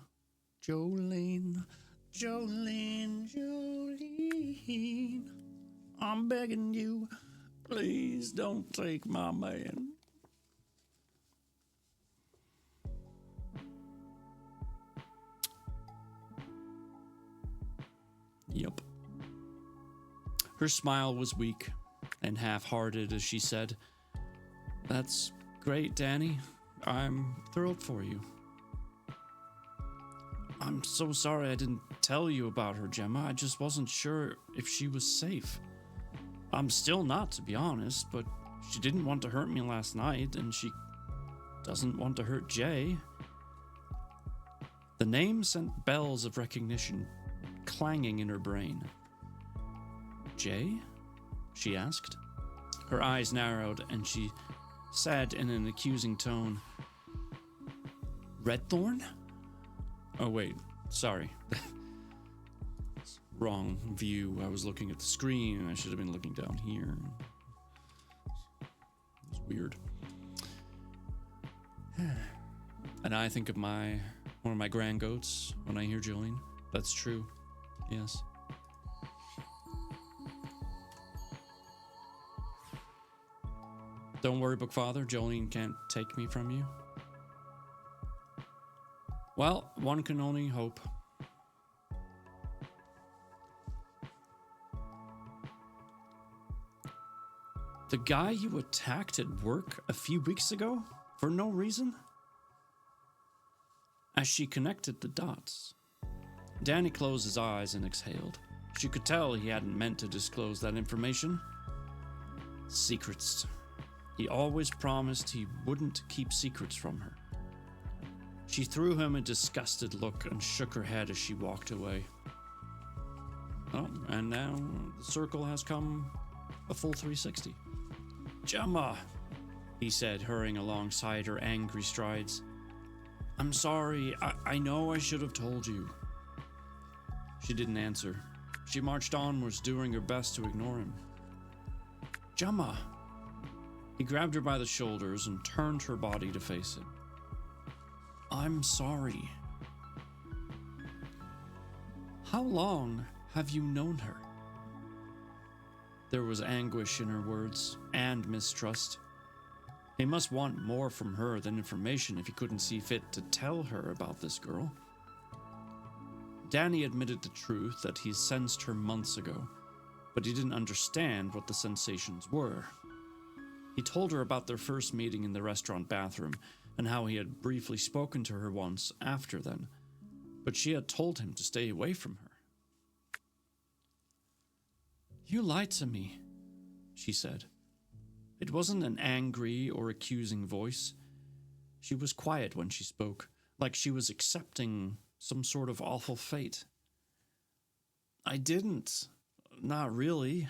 Jolene, Jolene, Jolene, I'm begging you, please don't take my man. Yep. Her smile was weak and half-hearted as she said, "That's great, Danny. I'm thrilled for you. I'm so sorry I didn't tell you about her, Gemma. I just wasn't sure if she was safe. I'm still not, to be honest, but she didn't want to hurt me last night, and she doesn't want to hurt Jay." The name sent bells of recognition clanging in her brain. Jay? She asked. Her eyes narrowed, and she said in an accusing tone, Redthorn? Oh, wait, sorry. Wrong view. I was looking at the screen, and I should have been looking down here. It's weird. And I think of one of my grand goats when I hear Jolene. That's true. Yes. Don't worry, Bookfather. Jolene can't take me from you. Well, one can only hope. The guy you attacked at work a few weeks ago for no reason? As she connected the dots, Danny closed his eyes and exhaled. She could tell he hadn't meant to disclose that information. Secrets. He always promised he wouldn't keep secrets from her. She threw him a disgusted look and shook her head as she walked away. Oh, and now the circle has come a full 360. Gemma, he said, hurrying alongside her angry strides. I'm sorry, I know I should have told you. She didn't answer. She marched onwards, doing her best to ignore him. Gemma! He grabbed her by the shoulders and turned her body to face him. I'm sorry. How long have you known her? There was anguish in her words and mistrust. He must want more from her than information if he couldn't see fit to tell her about this girl. Danny admitted the truth that he sensed her months ago, but he didn't understand what the sensations were. He told her about their first meeting in the restaurant bathroom and how he had briefly spoken to her once after then, but she had told him to stay away from her. "You lied to me," she said. It wasn't an angry or accusing voice. She was quiet when she spoke, like she was accepting some sort of awful fate. "I didn't. Not really.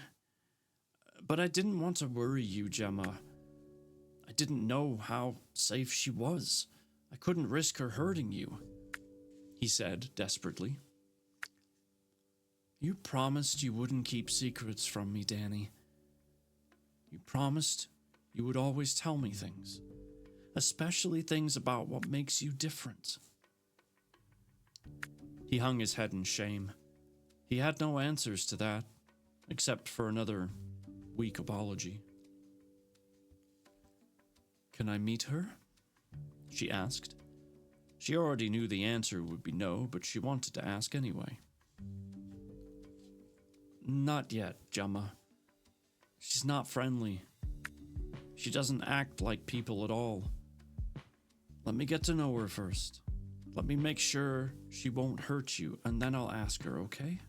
But I didn't want to worry you, Gemma. I didn't know how safe she was. I couldn't risk her hurting you," he said desperately. "You promised you wouldn't keep secrets from me, Danny. You promised you would always tell me things, especially things about what makes you different." He hung his head in shame. He had no answers to that, except for another weak apology. "Can I meet her?" she asked. She already knew the answer would be no, but she wanted to ask anyway. "Not yet, Gemma. She's not friendly. She doesn't act like people at all. Let me get to know her first. Let me make sure she won't hurt you, and then I'll ask her, okay?"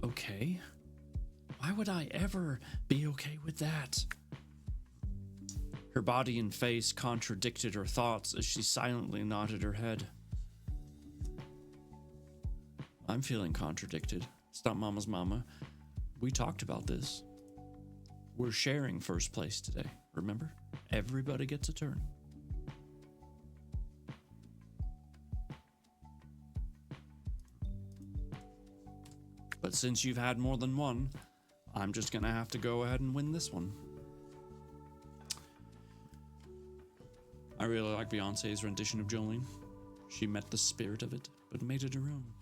"Okay? Why would I ever be okay with that?" Her body and face contradicted her thoughts as she silently nodded her head. "I'm feeling contradicted. It's not Mama's mama. We talked about this. We're sharing first place today, remember? Everybody gets a turn." But since you've had more than one, I'm just gonna have to go ahead and win this one. I really like Beyonce's rendition of Jolene. She met the spirit of it, but made it her own.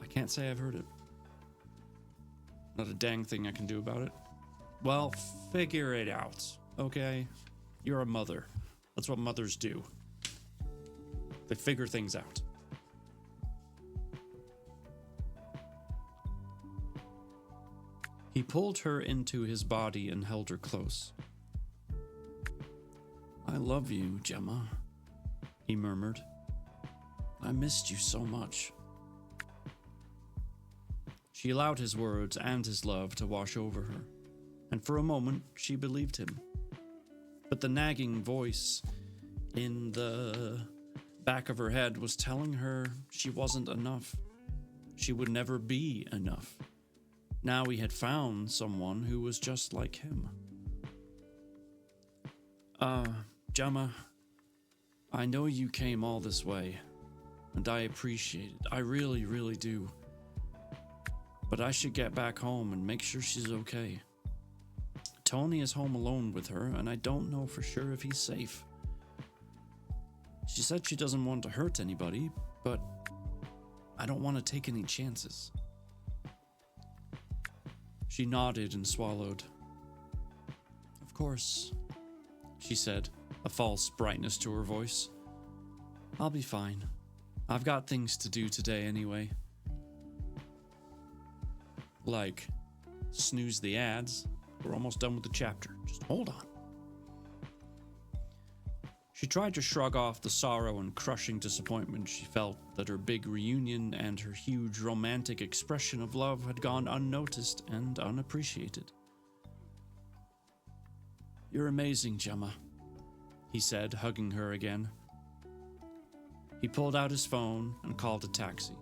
I can't say I've heard it. Not a dang thing I can do about it. Well, figure it out, okay? You're a mother. That's what mothers do. They figure things out. He pulled her into his body and held her close. "I love you, Gemma," he murmured. "I missed you so much." She allowed his words and his love to wash over her, and for a moment she believed him. But the nagging voice in the back of her head was telling her she wasn't enough. She would never be enough. Now he had found someone who was just like him. Gemma, I know you came all this way, and I appreciate it. I really, really do. But I should get back home and make sure she's okay. Tony is home alone with her, and I don't know for sure if he's safe. She said she doesn't want to hurt anybody, but I don't want to take any chances. She nodded and swallowed. "Of course," she said, a false brightness to her voice. "I'll be fine. I've got things to do today anyway." Like, snooze the ads. We're almost done with the chapter. Just hold on. She tried to shrug off the sorrow and crushing disappointment she felt that her big reunion and her huge romantic expression of love had gone unnoticed and unappreciated. "You're amazing, Gemma," he said, hugging her again. He pulled out his phone and called a taxi.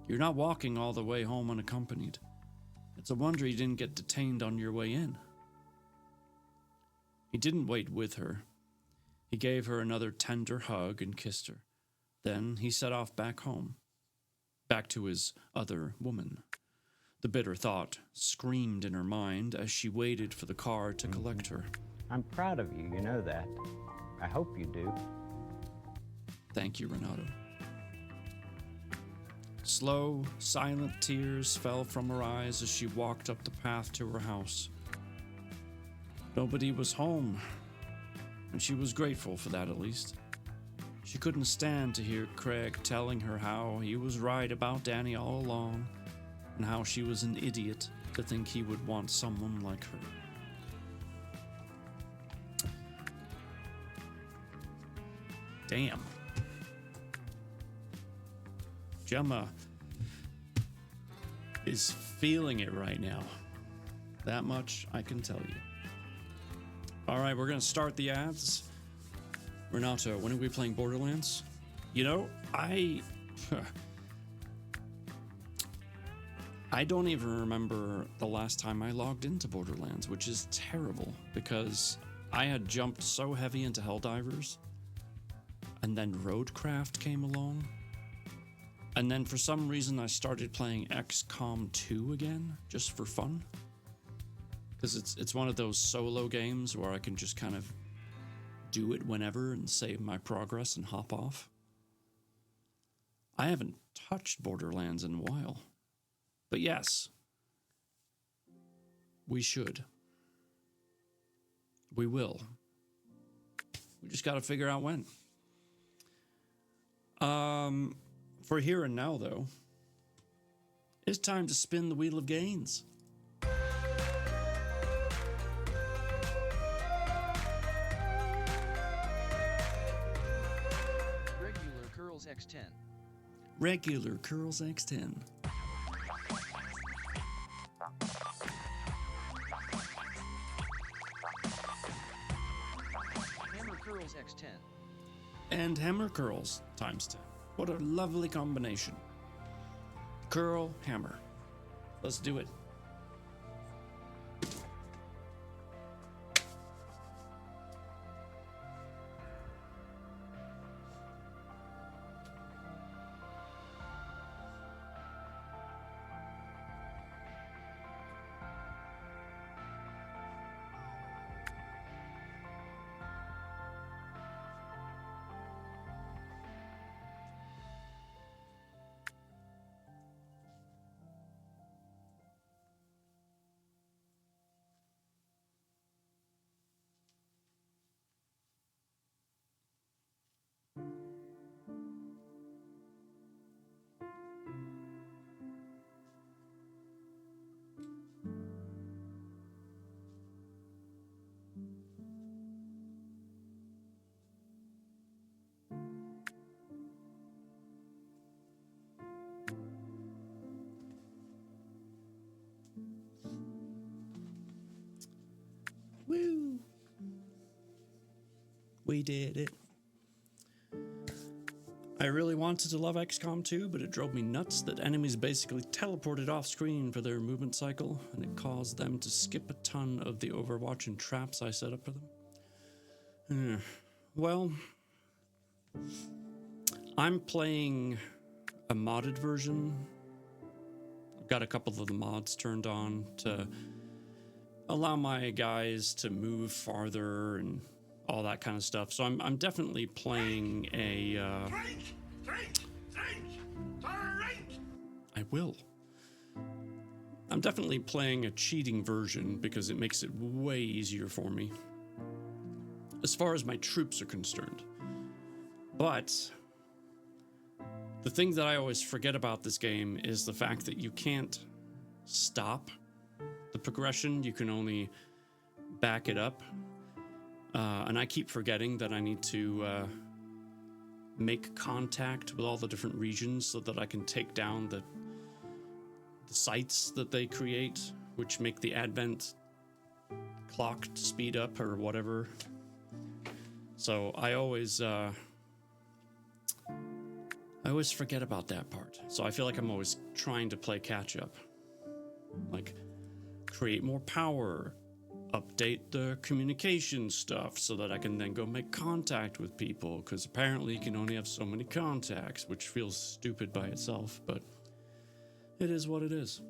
"You're not walking all the way home unaccompanied. It's a wonder you didn't get detained on your way in." He didn't wait with her. He gave her another tender hug and kissed her. Then he set off back home, back to his other woman. The bitter thought screamed in her mind as she waited for the car to collect her. I'm proud of you, you know that. I hope you do. Thank you, Renato. Slow, silent tears fell from her eyes as she walked up the path to her house. Nobody was home, and she was grateful for that at least. She couldn't stand to hear Craig telling her how he was right about Danny all along, and how she was an idiot to think he would want someone like her. Damn. Gemma is feeling it right now. That much I can tell you. All right, we're going to start the ads. Renato, when are we playing Borderlands? You know, I don't even remember the last time I logged into Borderlands, which is terrible because I had jumped so heavy into Helldivers, and then Roadcraft came along, and then for some reason I started playing XCOM 2 again, just for fun. Because it's one of those solo games where I can just kind of do it whenever and save my progress and hop off. I haven't touched Borderlands in a while. But yes, we should. We will. We just got to figure out when. For here and now, though, it's time to spin the Wheel of Gains. Regular Curls X10. Regular Curls X10. Hammer Curls X10. And Hammer Curls times 10. What a lovely combination. Curl, hammer. Let's do it. Woo! We did it. I really wanted to love XCOM 2, but it drove me nuts that enemies basically teleported off screen for their movement cycle, and it caused them to skip a ton of the Overwatch and traps I set up for them. Well, I'm playing a modded version. I've got a couple of the mods turned on to allow my guys to move farther and all that kind of stuff. So I'm definitely playing a I will. I'm definitely playing a cheating version because it makes it way easier for me as far as my troops are concerned. But the thing that I always forget about this game is the fact that you can't stop the progression. You can only back it up. And I keep forgetting that I need to make contact with all the different regions so that I can take down the sites that they create, which make the advent clock speed up or whatever. So I always forget about that part. So I feel like I'm always trying to play catch up. Like, create more power, update the communication stuff so that I can then go make contact with people, because apparently you can only have so many contacts, which feels stupid by itself, but it is what it is.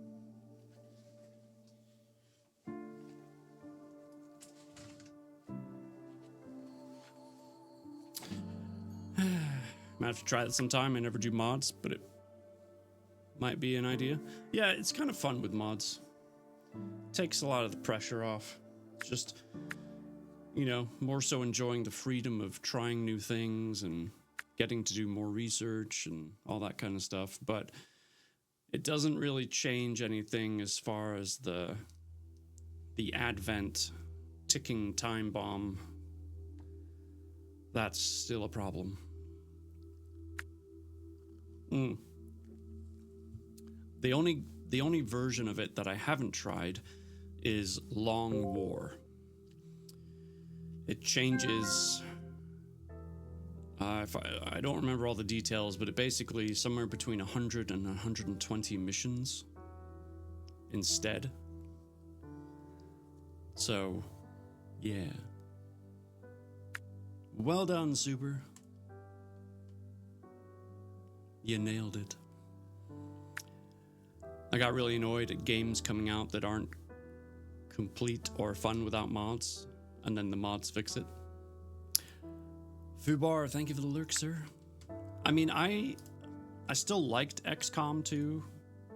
Might have to try that sometime. I never do mods, but might be an idea. Yeah, it's kind of fun with mods. Takes a lot of the pressure off. Just, you know, more so enjoying the freedom of trying new things and getting to do more research and all that kind of stuff. But it doesn't really change anything as far as the Advent ticking time bomb. That's still a problem. The only version of it that I haven't tried is Long War. It changes. If I don't remember all the details, but it basically somewhere between 100 and 120 missions instead. So, yeah. Well done, Super. You nailed it. I got really annoyed at games coming out that aren't complete or fun without mods, and then the mods fix it. Fubar, thank you for the lurk, sir. I mean, I still liked XCOM 2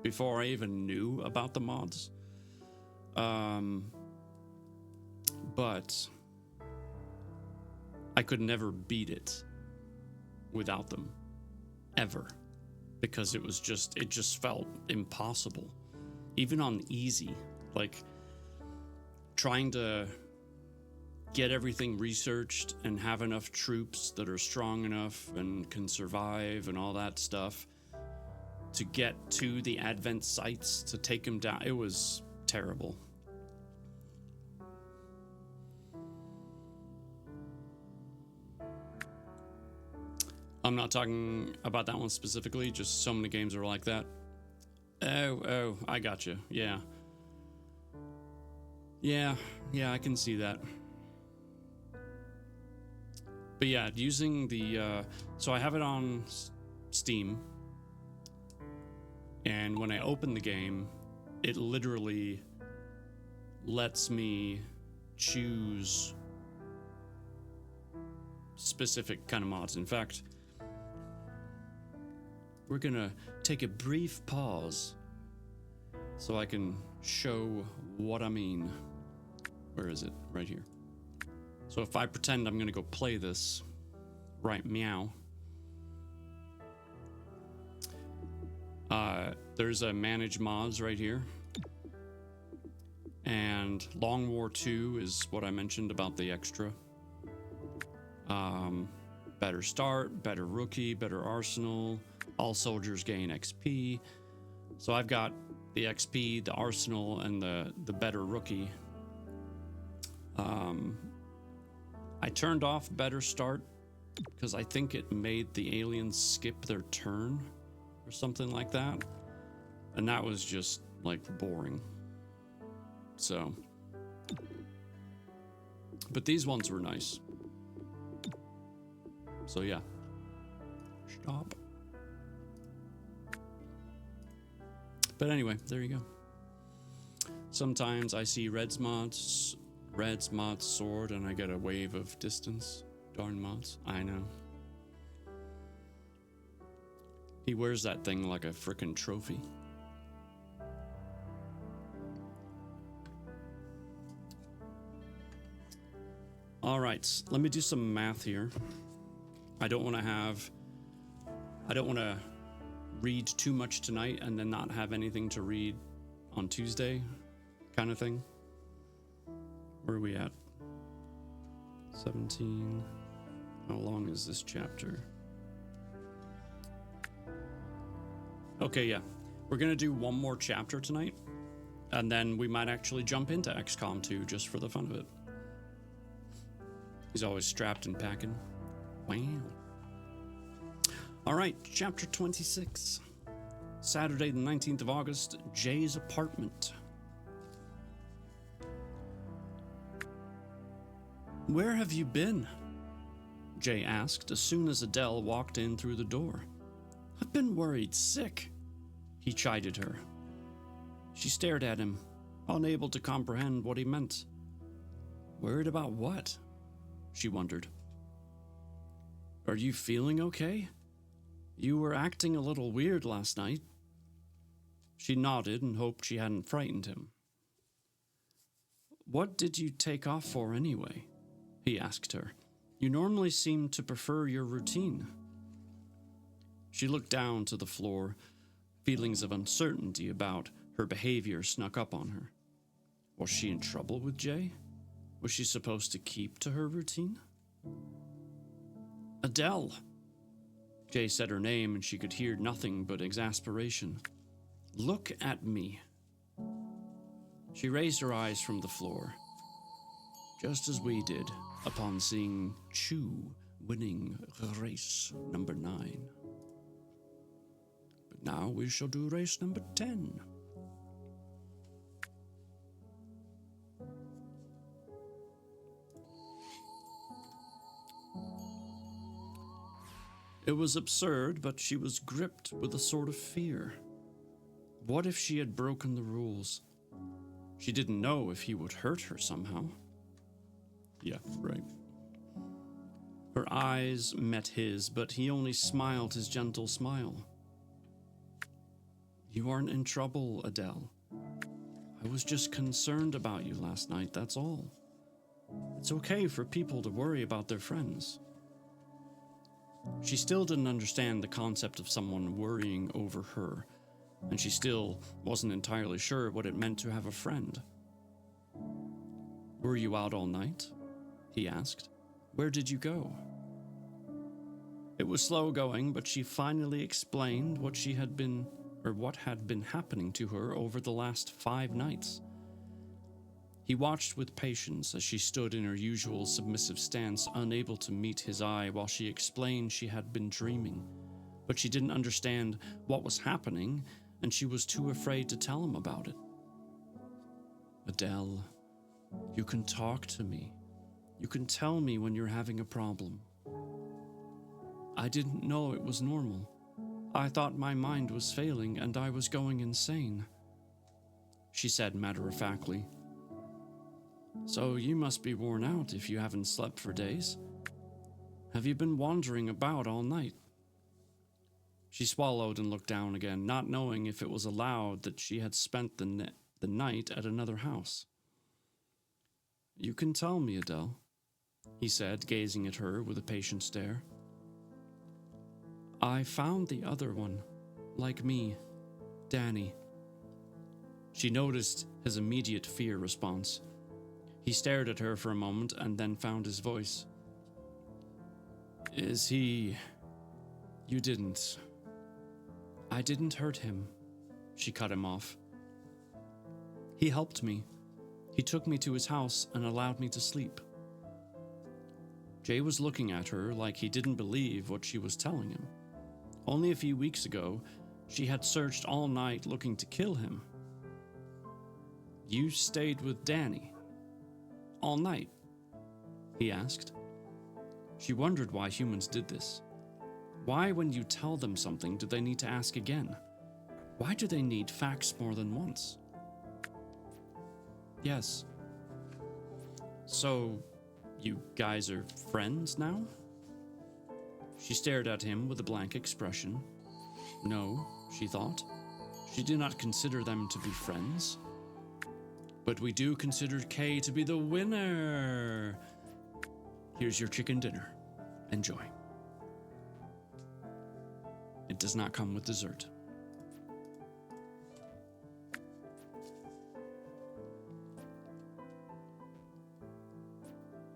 before I even knew about the mods. But I could never beat it without them. Ever. Because it just felt impossible. Even on easy. Like, trying to get everything researched and have enough troops that are strong enough and can survive and all that stuff to get to the Advent sites to take them down. It was terrible. I'm not talking about that one specifically, just so many games are like that. Oh, I got you. Yeah, I can see that. But yeah, using the, so I have it on Steam, and when I open the game, it literally lets me choose specific kind of mods. In fact, we're gonna take a brief pause so I can show what I mean. Where is it? Right here. So if I pretend I'm gonna go play this, right meow, there's a manage mods right here. And Long War 2 is what I mentioned about the extra. Better start, better rookie, better arsenal. All soldiers gain XP. So I've got the XP, the arsenal, and the better rookie. I turned off better start because I think it made the aliens skip their turn or something like that. And that was just like boring. So, but these ones were nice. So yeah. Stop. But anyway, there you go. Sometimes I see Red's mods sword, and I get a wave of distance. Darn mods. I know. He wears that thing like a frickin' trophy. All right, let me do some math here. I don't want to read too much tonight and then not have anything to read on Tuesday, kind of thing. Where are we at? 17. How long is this chapter? Okay, yeah. We're gonna do one more chapter tonight, and then we might actually jump into XCOM 2 just for the fun of it. He's always strapped and packing. Wow. All right, chapter 26. Saturday, the 19th of August, Jay's apartment. Where have you been? Jay asked as soon as Adele walked in through the door. I've been worried sick, he chided her. She stared at him, unable to comprehend what he meant. Worried about what? She wondered. Are you feeling okay? You were acting a little weird last night. She nodded and hoped she hadn't frightened him. "What did you take off for anyway?" he asked her. "You normally seem to prefer your routine." She looked down to the floor. Feelings of uncertainty about her behavior snuck up on her. Was she in trouble with Jay? Was she supposed to keep to her routine? "Adele!" Jay said her name and she could hear nothing but exasperation. "Look at me." She raised her eyes from the floor, just as we did upon seeing Chu winning race number 9. But now we shall do race number 10. It was absurd, but she was gripped with a sort of fear. What if she had broken the rules? She didn't know if he would hurt her somehow. Yeah, right. Her eyes met his, but he only smiled his gentle smile. "You aren't in trouble, Adele. I was just concerned about you last night, that's all. It's okay for people to worry about their friends." She still didn't understand the concept of someone worrying over her, and she still wasn't entirely sure what it meant to have a friend. "Were you out all night?" he asked. "Where did you go?" It was slow going, but she finally explained what had been happening to her over the last 5 nights. He watched with patience as she stood in her usual submissive stance, unable to meet his eye while she explained she had been dreaming, but she didn't understand what was happening, and she was too afraid to tell him about it. "Adele, you can talk to me. You can tell me when you're having a problem. I didn't know it was normal. I thought my mind was failing and I was going insane," she said matter-of-factly. "So you must be worn out if you haven't slept for days. Have you been wandering about all night?" She swallowed and looked down again, not knowing if it was allowed that she had spent the night at another house. "You can tell me, Adele," he said, gazing at her with a patient stare. "I found the other one, like me, Danny." She noticed his immediate fear response. He stared at her for a moment and then found his voice. "Is he... You didn't... I didn't hurt him," she cut him off. "He helped me. He took me to his house and allowed me to sleep." Jay was looking at her like he didn't believe what she was telling him. Only a few weeks ago, she had searched all night looking to kill him. "You stayed with Danny all night?" he asked. She wondered why humans did this. Why, when you tell them something, do they need to ask again? Why do they need facts more than once? "Yes." "So, you guys are friends now?" She stared at him with a blank expression. No, she thought. She did not consider them to be friends. "But we do consider Kay to be the winner. Here's your chicken dinner. Enjoy. It does not come with dessert."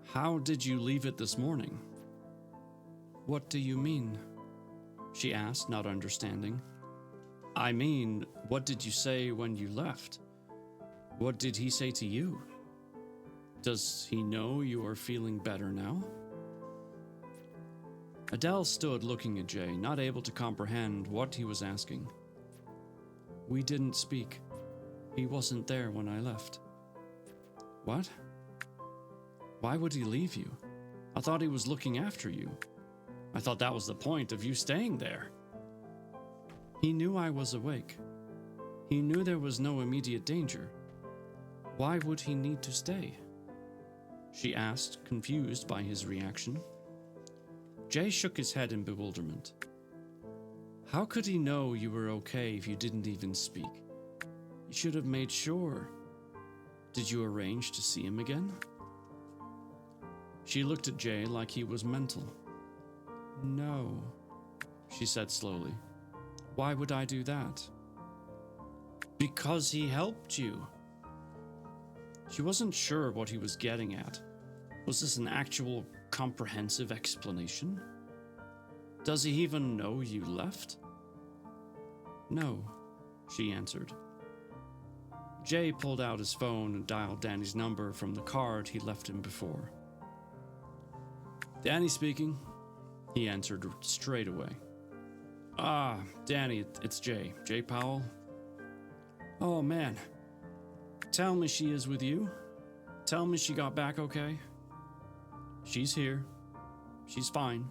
"How did you leave it this morning?" "What do you mean?" she asked, not understanding. "I mean, what did you say when you left? What did he say to you? Does he know you are feeling better now?" Adele stood looking at Jay, not able to comprehend what he was asking. "We didn't speak. He wasn't there when I left." "What? Why would he leave you? I thought he was looking after you. I thought that was the point of you staying there." "He knew I was awake. He knew there was no immediate danger. Why would he need to stay?" she asked, confused by his reaction. Jay shook his head in bewilderment. "How could he know you were okay if you didn't even speak? You should have made sure. Did you arrange to see him again? She looked at Jay like he was mental. No, she said slowly. Why would I do that? Because he helped you. She wasn't sure what he was getting at. Was this an actual comprehensive explanation? Does he even know you left? No, she answered. Jay pulled out his phone and dialed Danny's number from the card he left him before. Danny speaking, he answered straight away. Ah, Danny, it's Jay. Jay Powell. Oh, man. Tell me she is with you. Tell me she got back okay. She's here. She's fine,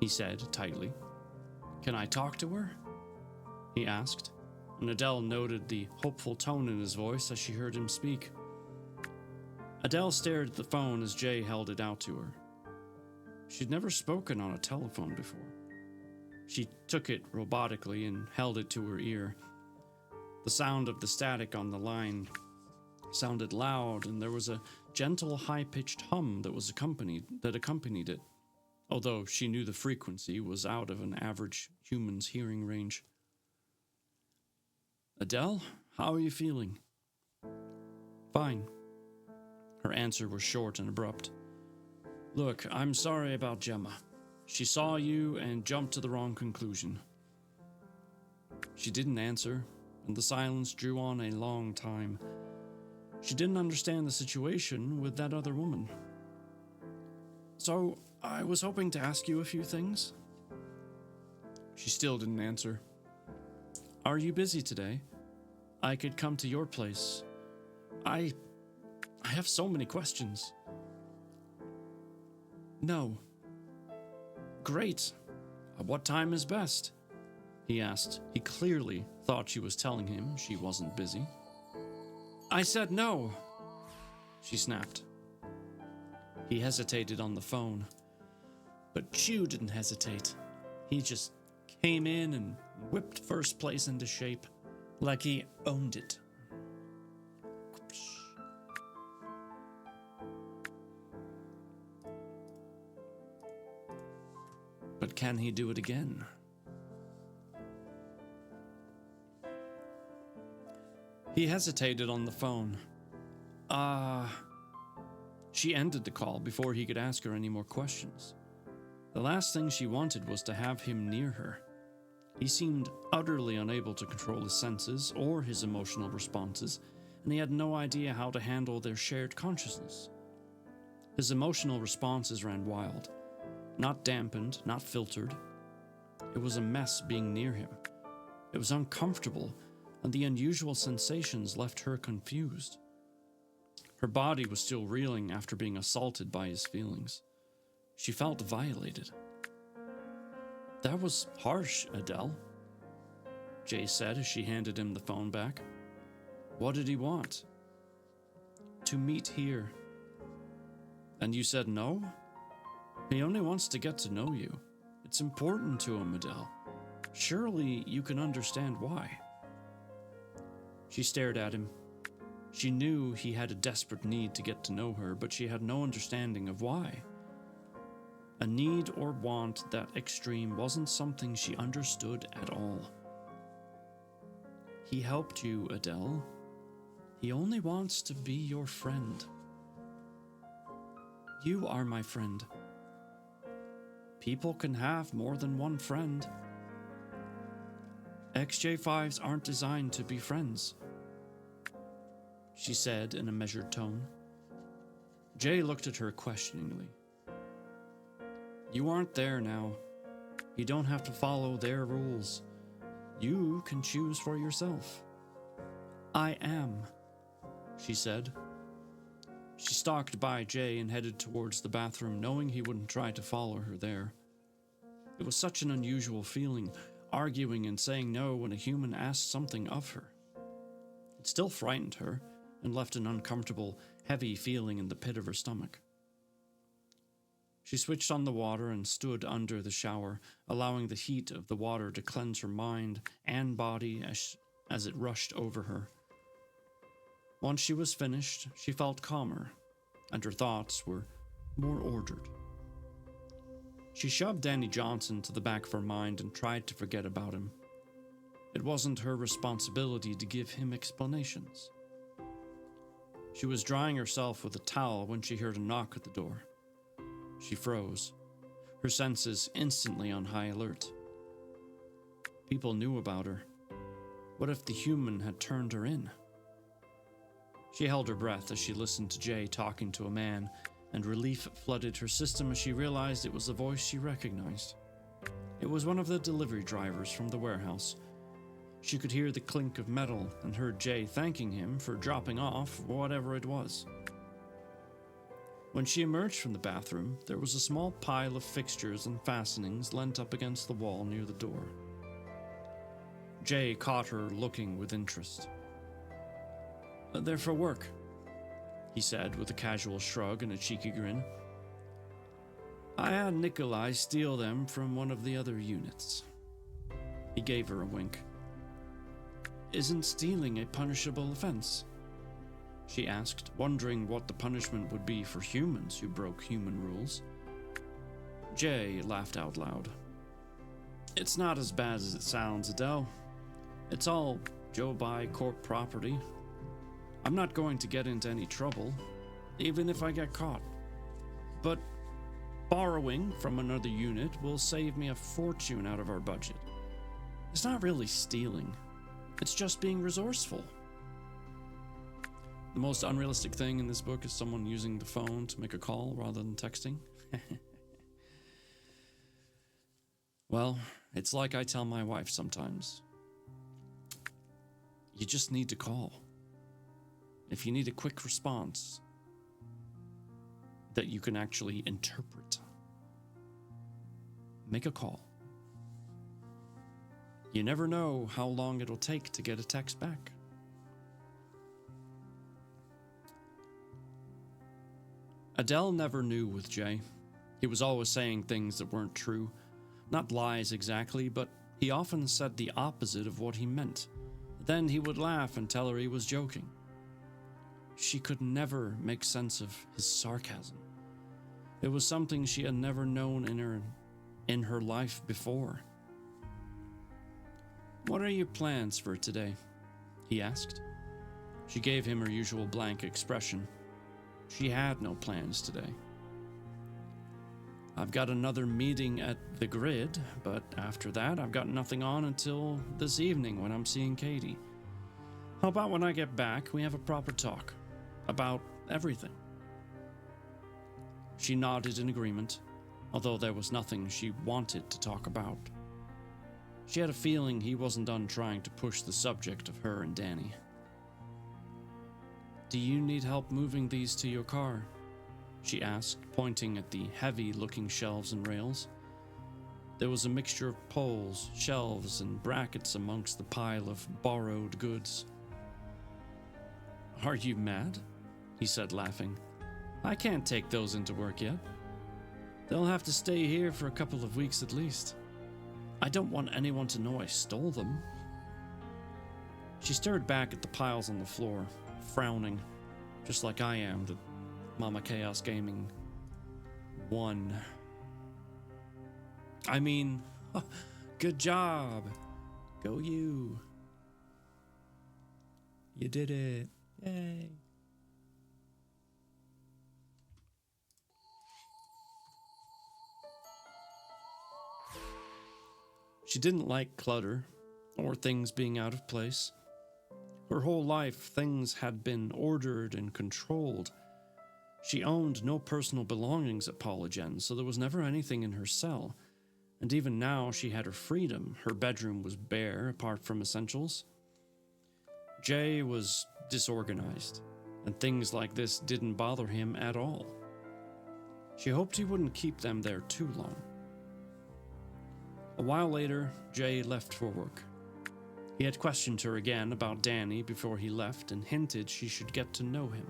he said tightly. Can I talk to her? He asked, and Adele noted the hopeful tone in his voice as she heard him speak. Adele stared at the phone as Jay held it out to her. She'd never spoken on a telephone before. She took it robotically and held it to her ear. The sound of the static on the line sounded loud, and there was a gentle, high-pitched hum that accompanied it, although she knew the frequency was out of an average human's hearing range. Adele, how are you feeling? Fine. Her answer was short and abrupt. Look, I'm sorry about Gemma. She saw you and jumped to the wrong conclusion. She didn't answer, and the silence drew on a long time. She didn't understand the situation with that other woman. So, I was hoping to ask you a few things. She still didn't answer. Are you busy today? I could come to your place. I have so many questions. No. Great. What time is best? He asked. He clearly thought she was telling him she wasn't busy. I said no, she snapped. He hesitated on the phone, but Chew didn't hesitate. He just came in and whipped first place into shape, like he owned it. But can he do it again? He hesitated on the phone. She ended the call before he could ask her any more questions. The last thing she wanted was to have him near her. He seemed utterly unable to control his senses or his emotional responses, and he had no idea how to handle their shared consciousness. His emotional responses ran wild, not dampened, not filtered. It was a mess being near him. It was uncomfortable, and the unusual sensations left her confused. Her body was still reeling after being assaulted by his feelings. She felt violated. That was harsh, Adele, Jay said as she handed him the phone back. What did he want? To meet here. And you said no? He only wants to get to know you. It's important to him, Adele. Surely you can understand why. She stared at him. She knew he had a desperate need to get to know her, but she had no understanding of why. A need or want that extreme wasn't something she understood at all. He helped you, Adele. He only wants to be your friend. You are my friend. People can have more than one friend. XJ5s aren't designed to be friends, she said in a measured tone. Jay looked at her questioningly. You aren't there now. You don't have to follow their rules. You can choose for yourself. I am, she said. She stalked by Jay and headed towards the bathroom, knowing he wouldn't try to follow her there. It was such an unusual feeling, arguing and saying no when a human asked something of her. It still frightened her and left an uncomfortable, heavy feeling in the pit of her stomach. She switched on the water and stood under the shower, allowing the heat of the water to cleanse her mind and body as it rushed over her. Once she was finished, she felt calmer, and her thoughts were more ordered. She shoved Danny Johnson to the back of her mind and tried to forget about him. It wasn't her responsibility to give him explanations. She was drying herself with a towel when she heard a knock at the door. She froze, her senses instantly on high alert. People knew about her. What if the human had turned her in? She held her breath as she listened to Jay talking to a man, and relief flooded her system as she realized it was the voice she recognized. It was one of the delivery drivers from the warehouse. She could hear the clink of metal and heard Jay thanking him for dropping off whatever it was. When she emerged from the bathroom, there was a small pile of fixtures and fastenings leant up against the wall near the door. Jay caught her looking with interest. "They're for work," he said with a casual shrug and a cheeky grin. "I had Nikolai steal them from one of the other units." He gave her a wink. "Isn't stealing a punishable offense?" she asked, wondering what the punishment would be for humans who broke human rules. Jay laughed out loud. "It's not as bad as it sounds, Adele. It's all Joe By Corp property. I'm not going to get into any trouble, even if I get caught. But borrowing from another unit will save me a fortune out of our budget. It's not really stealing. It's just being resourceful." The most unrealistic thing in this book is someone using the phone to make a call rather than texting. Well, it's like I tell my wife sometimes. You just need to call. If you need a quick response that you can actually interpret, make a call. You never know how long it'll take to get a text back. Adele never knew with Jay. He was always saying things that weren't true. Not lies exactly, but he often said the opposite of what he meant. Then he would laugh and tell her he was joking. She could never make sense of his sarcasm. It was something she had never known in her life before. "What are your plans for today?" he asked. She gave him her usual blank expression. She had no plans today. "I've got another meeting at the Grid, but after that I've got nothing on until this evening when I'm seeing Katie. How about when I get back we have a proper talk about everything?" She nodded in agreement, although there was nothing she wanted to talk about. She had a feeling he wasn't done trying to push the subject of her and Danny. "Do you need help moving these to your car?" she asked, pointing at the heavy-looking shelves and rails. There was a mixture of poles, shelves, and brackets amongst the pile of borrowed goods. "Are you mad?" he said, laughing. "I can't take those into work yet. They'll have to stay here for a couple of weeks at least. I don't want anyone to know I stole them." She stared back at the piles on the floor, frowning, just like I am that Mama Chaos Gaming won. I mean, good job. Go you. You did it. Yay. She didn't like clutter or things being out of place. Her whole life, things had been ordered and controlled. She owned no personal belongings at Polygen, so there was never anything in her cell. And even now she had her freedom. Her bedroom was bare, apart from essentials. Jay was disorganized, and things like this didn't bother him at all. She hoped he wouldn't keep them there too long. A while later, Jay left for work. He had questioned her again about Danny before he left and hinted she should get to know him.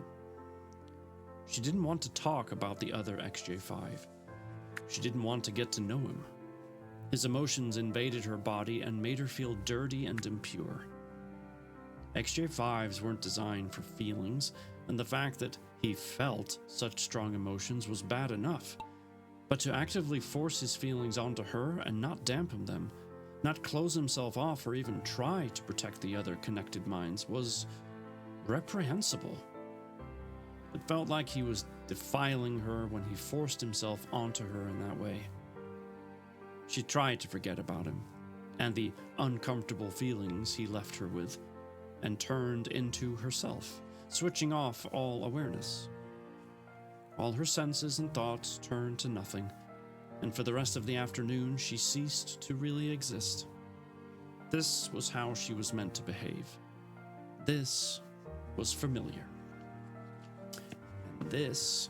She didn't want to talk about the other XJ5. She didn't want to get to know him. His emotions invaded her body and made her feel dirty and impure. XJ5s weren't designed for feelings, and the fact that he felt such strong emotions was bad enough. But to actively force his feelings onto her and not dampen them, not close himself off or even try to protect the other connected minds was reprehensible. It felt like he was defiling her when he forced himself onto her in that way. She tried to forget about him and the uncomfortable feelings he left her with, and turned into herself, switching off all awareness. All her senses and thoughts turned to nothing, and for the rest of the afternoon she ceased to really exist. This was how she was meant to behave. This was familiar. And this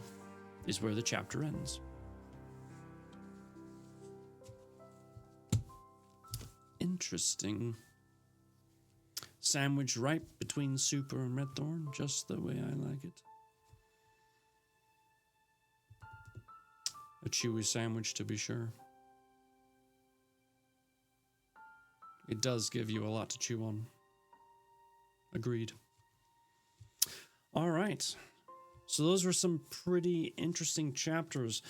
is where the chapter ends. Interesting. Sandwich right between Super and Redthorn, just the way I like it. A chewy sandwich, to be sure. It does give you a lot to chew on. Agreed. All right. So those were some pretty interesting chapters.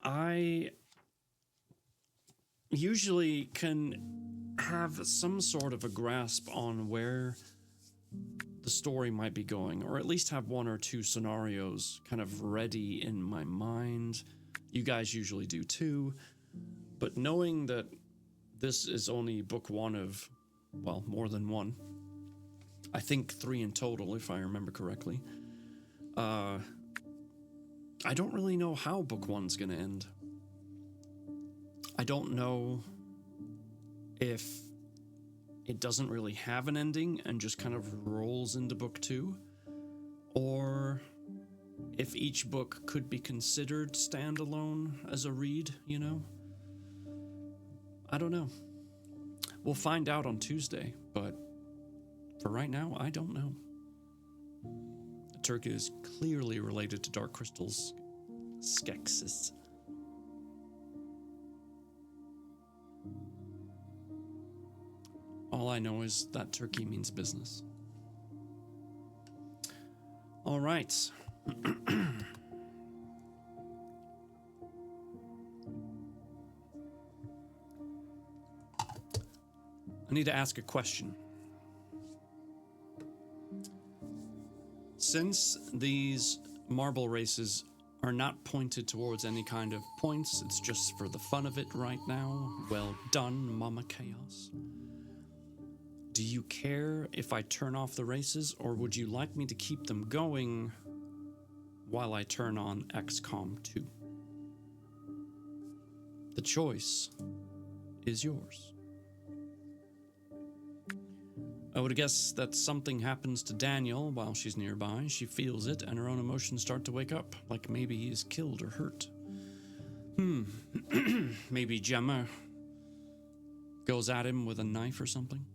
I usually can have some sort of a grasp on where the story might be going, or at least have one or two scenarios kind of ready in my mind. You guys usually do too. But knowing that this is only book one of, well, more than one, I think 3 in total, if I remember correctly, I don't really know how book one's gonna end. I don't know if it doesn't really have an ending and just kind of rolls into book 2, or if each book could be considered standalone as a read, you know? I don't know. We'll find out on Tuesday, but for right now, I don't know. The turkey is clearly related to Dark Crystal's Skeksis. All I know is that turkey means business. All right. I need to ask a question. Since these marble races are not pointed towards any kind of points, it's just for the fun of it right now. Well done, Mama Chaos. Do you care if I turn off the races, or would you like me to keep them going while I turn on XCOM 2? The choice is yours. I would guess that something happens to Daniel while she's nearby. She feels it, and her own emotions start to wake up, like maybe he is killed or hurt. Maybe Gemma goes at him with a knife or something.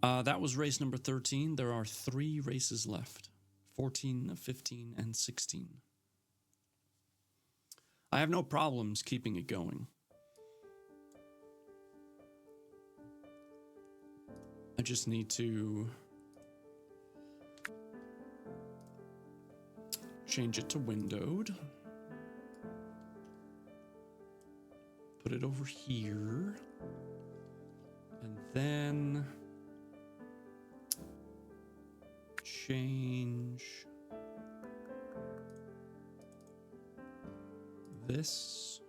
That was race number 13. There are 3 races left. 14, 15, and 16. I have no problems keeping it going. I just need to change it to windowed. Put it over here. And then change this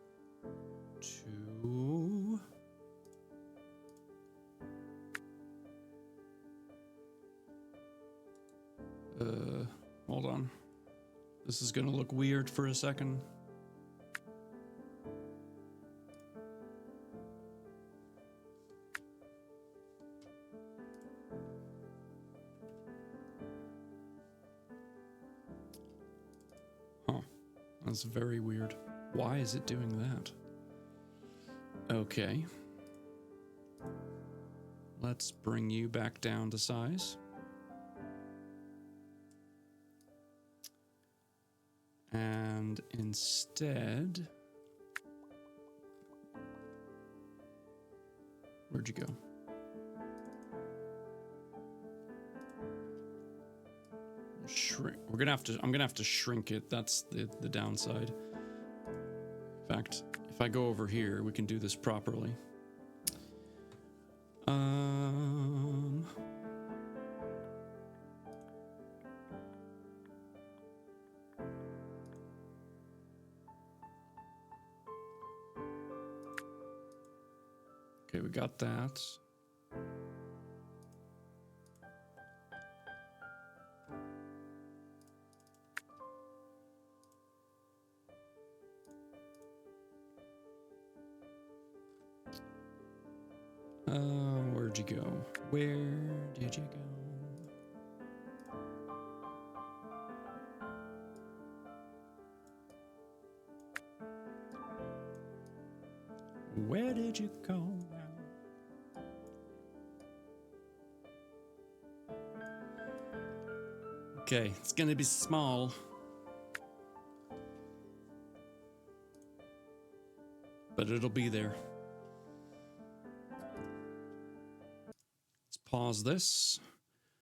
to hold on. This is gonna look weird for a second. Huh. That's very weird. Why is it doing that? Okay. Let's bring you back down to size. And instead, where'd you go? shrink. We're gonna have to. I'm gonna have to shrink it. That's the downside. In fact, if I go over here, we can do this properly. Okay, we got that. Where'd you go? Where did you go? Where did you go now? Okay, it's gonna be small. But it'll be there. Let's pause this.